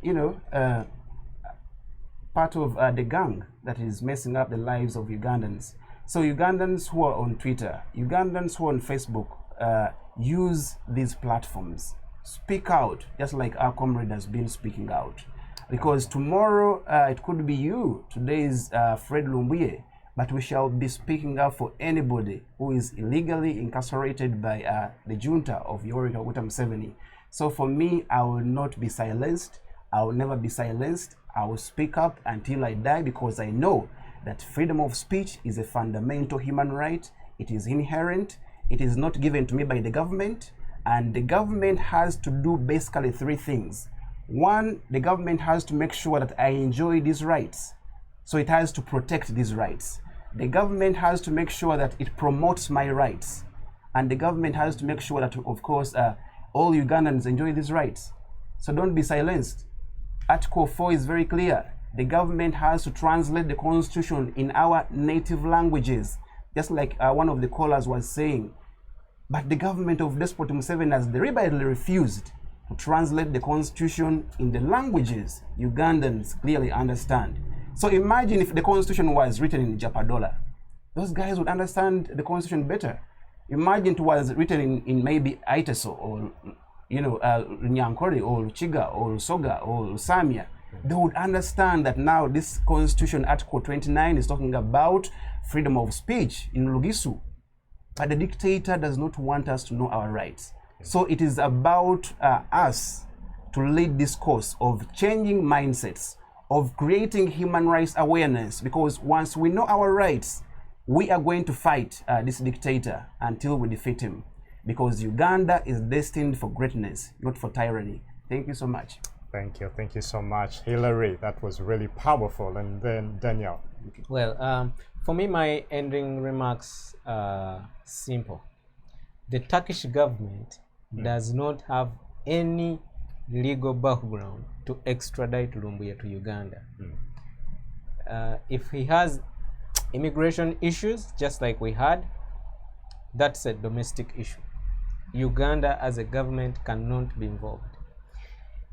part of the gang that is messing up the lives of Ugandans. So Ugandans who are on Twitter, Ugandans who are on Facebook, use these platforms. Speak out, just like our comrade has been speaking out. Because tomorrow it could be you. Today is Fred Lumbuye. But we shall be speaking up for anybody who is illegally incarcerated by the junta of Yoweri Kaguta Museveni. So for me, I will not be silenced. I will never be silenced. I will speak up until I die, because I know that freedom of speech is a fundamental human right. It is inherent. It is not given to me by the government. And the government has to do basically three things. One, the government has to make sure that I enjoy these rights. So it has to protect these rights. The government has to make sure that it promotes my rights. And the government has to make sure that, of course, all Ugandans enjoy these rights. So don't be silenced. Article 4 is very clear. The government has to translate the constitution in our native languages, just like one of the callers was saying. But the government of Despot Museveni has deliberately refused to translate the constitution in the languages Ugandans clearly understand. So imagine if the constitution was written in Japadola. Those guys would understand the constitution better. Imagine it was written in maybe Aiteso, or Nyankore, or Chiga, or Soga, or Samia. They would understand that now this constitution, Article 29, is talking about freedom of speech in Lugisu. But the dictator does not want us to know our rights. So it is about us to lead this course of changing mindsets, of creating human rights awareness, because once we know our rights, we are going to fight this dictator until we defeat him, because Uganda is destined for greatness, not for tyranny. Thank you so much. Thank you. Thank you so much, Hillary. That was really powerful. And then Daniel. Well, for me, my ending remarks are simple. The Turkish government does not have any legal background to extradite Lumbuye to Uganda. If he has immigration issues, just like we had, that's a domestic issue. Uganda as a government cannot be involved.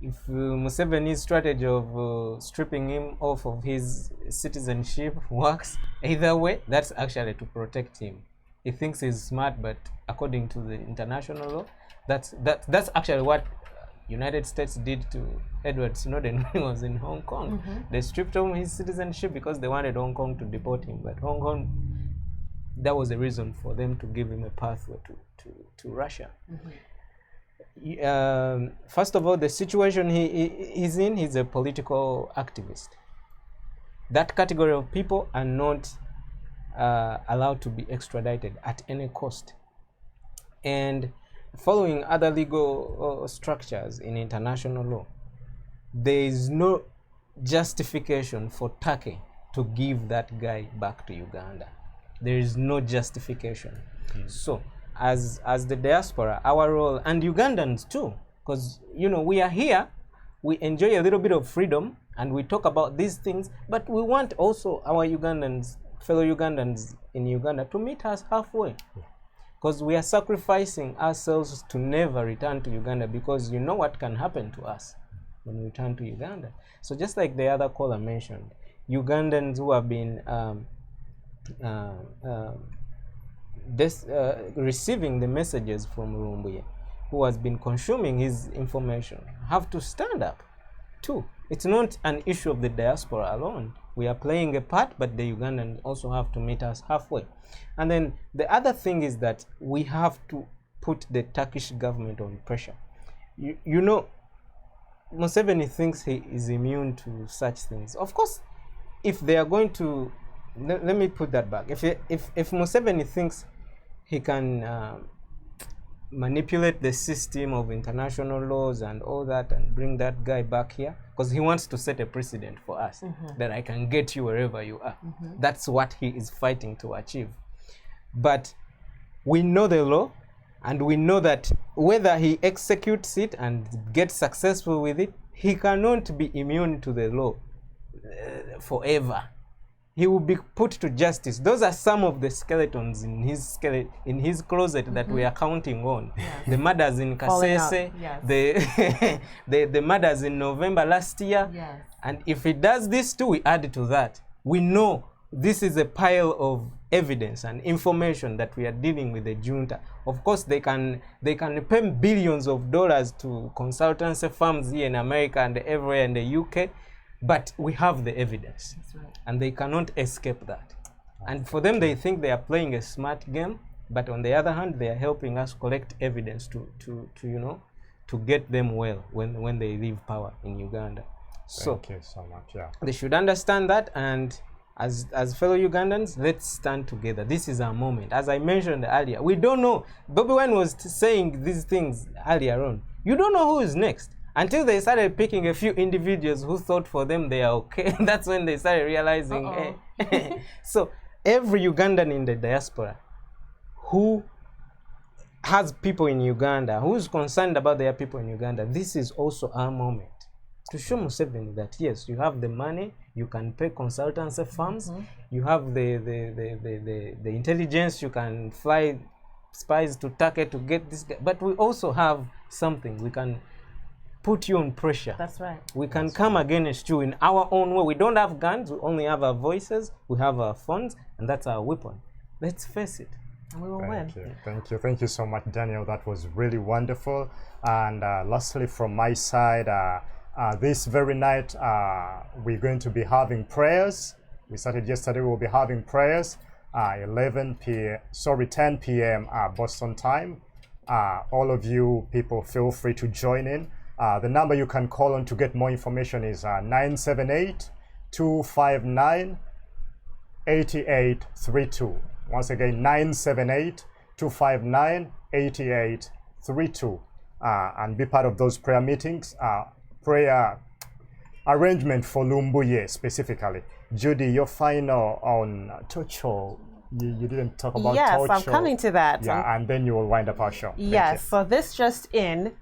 If Museveni's strategy of stripping him off of his citizenship works, either way, that's actually to protect him. He thinks he's smart, but according to the international law, that's actually what United States did to Edward Snowden when he was in Hong Kong. They stripped him his citizenship because they wanted Hong Kong to deport him, but Hong Kong, that was a reason for them to give him a pathway to Russia. First of all, the situation he's in, he's a political activist. That category of people are not allowed to be extradited at any cost. And following other legal structures in international law, there is no justification for Turkey to give that guy back to Uganda. There is no justification. So as the diaspora, our role, and Ugandans too, because we are here, we enjoy a little bit of freedom and we talk about these things, but we want also our fellow Ugandans in Uganda to meet us halfway, because we are sacrificing ourselves to never return to Uganda, because you know what can happen to us when we return to Uganda. So just like the other caller mentioned, Ugandans who have been receiving the messages from Lumbuye, who has been consuming his information, have to stand up too. It's not an issue of the diaspora alone. We are playing a part, but the Ugandans also have to meet us halfway. And then the other thing is that we have to put the Turkish government on pressure. Museveni thinks he is immune to such things. Of course, if they are going to, let me put that back. If Museveni thinks he can manipulate the system of international laws and all that and bring that guy back here, because he wants to set a precedent for us, that I can get you wherever you are. That's what he is fighting to achieve. But we know the law, and we know that whether he executes it and gets successful with it, he cannot be immune to the law forever. He will be put to justice. Those are some of the skeletons in his closet that we are counting on. The murders in Kasese, the murders in November last year. And if he does this too, we add to that. We know this is a pile of evidence and information that we are dealing with the junta. Of course, they can pay billions of dollars to consultancy firms here in America and everywhere in the UK, but we have the evidence. That's right. And they cannot escape that. And for them, they think they are playing a smart game, but on the other hand, they are helping us collect evidence to get them well when they leave power in Uganda. Thank you so much. Yeah. They should understand that, and as fellow Ugandans, let's stand together. This is our moment. As I mentioned earlier, we don't know. Bobby Wine was saying these things earlier on. You don't know who is next until they started picking a few individuals who thought for them they are okay. That's when they started realizing. So every Ugandan in the diaspora who has people in Uganda, who is concerned about their people in Uganda, this is also our moment to show Museveni that yes, you have the money, you can pay consultancy firms, you have the intelligence, you can fly spies to Turkey to get this guy, but we also have something. We can put you on pressure. That's right. We can come against you in our own way. We don't have guns, we only have our voices, we have our phones, and that's our weapon. Let's face it. And we will win. Thank you so much, Daniel. That was really wonderful. And lastly, from my side, this very night, we're going to be having prayers. We started yesterday, we'll be having prayers, 10 p.m. Boston time. All of you people, feel free to join in. The number you can call on to get more information is 978-259-8832. Once again, 978-259-8832. And be part of those prayer meetings. prayer arrangement for Lumbuye specifically. Judy, your final on Tocho. You didn't talk about yes, Tocho. I'm coming to that. Yeah, and then you will wind up our show. Yes, so this just in,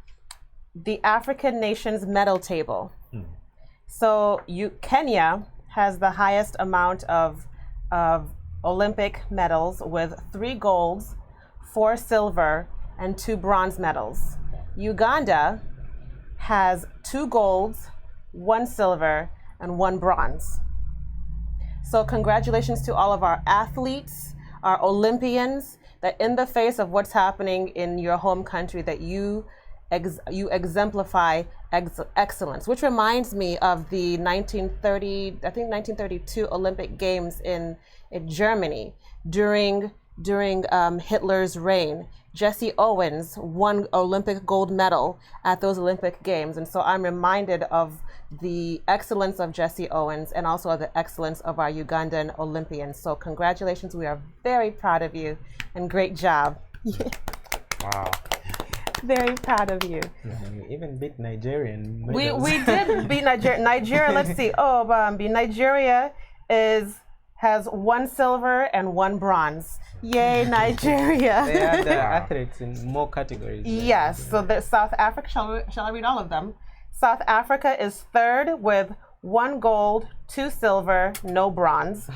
the African nations medal table. So Kenya has the highest amount of Olympic medals with 3 golds, 4 silver, and 2 bronze medals. Uganda has 2 golds, 1 silver, and 1 bronze. So congratulations to all of our athletes, our Olympians, that in the face of what's happening in your home country, that you exemplify excellence, which reminds me of the 1932 Olympic Games in Germany during Hitler's reign. Jesse Owens won Olympic gold medal at those Olympic Games. And so I'm reminded of the excellence of Jesse Owens and also of the excellence of our Ugandan Olympians. So congratulations, we are very proud of you and great job. Wow. Very proud of you. We even beat Nigerian. We did beat Nigeria. Nigeria, let's see. Nigeria has 1 silver and 1 bronze. Yay, Nigeria. They had athletes in more categories. Yes, so there's South Africa. Shall I read all of them? South Africa is 3rd with 1 gold, 2 silver, no bronze.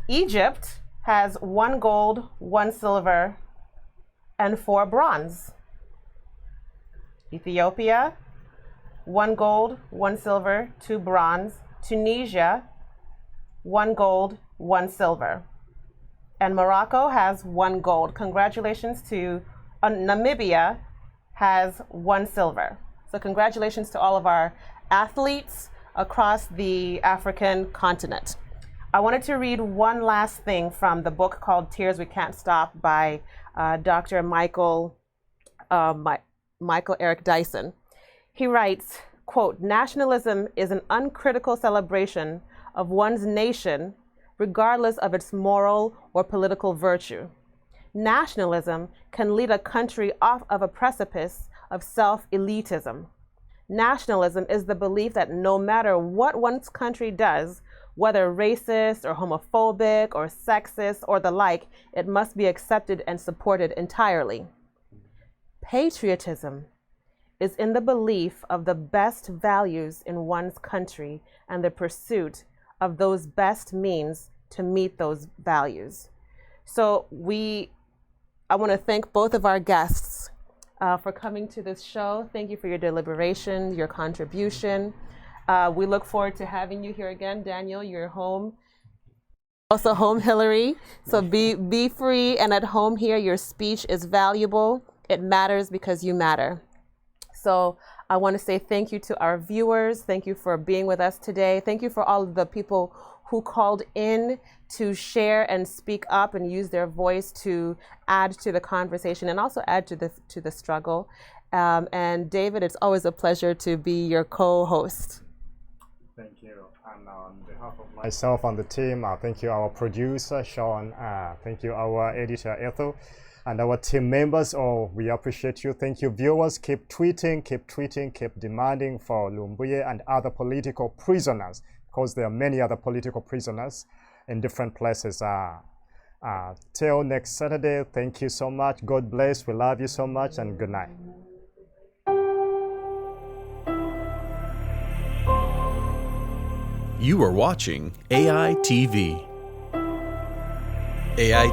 Egypt has 1 gold, 1 silver, and 4 bronze. Ethiopia, 1 gold, 1 silver, 2 bronze. Tunisia, 1 gold, 1 silver. And Morocco has 1 gold. Congratulations to Namibia has 1 silver. So congratulations to all of our athletes across the African continent. I wanted to read one last thing from the book called Tears We Can't Stop by Dr. Michael Eric Dyson. He writes, quote, "Nationalism is an uncritical celebration of one's nation regardless of its moral or political virtue. Nationalism can lead a country off of a precipice of self-elitism. Nationalism is the belief that no matter what one's country does, whether racist or homophobic or sexist or the like, it must be accepted and supported entirely. Patriotism is in the belief of the best values in one's country and the pursuit of those best means to meet those values." So I want to thank both of our guests for coming to this show. Thank you for your deliberation, your contribution. We look forward to having you here again. Daniel, you're home. Also home, Hillary. So be free and at home here. Your speech is valuable. It matters because you matter. So I want to say thank you to our viewers. Thank you for being with us today. Thank you for all of the people who called in to share and speak up and use their voice to add to the conversation and also add to the struggle. And David, it's always a pleasure to be your co-host. Thank you. And on behalf of myself and the team, thank you our producer, Sean. Thank you our editor, Ethel. And our team members, we appreciate you. Thank you, viewers. Keep tweeting, keep demanding for Lumbuye and other political prisoners, because there are many other political prisoners in different places. Till next Saturday, thank you so much. God bless. We love you so much, and good night. You are watching AI TV. AI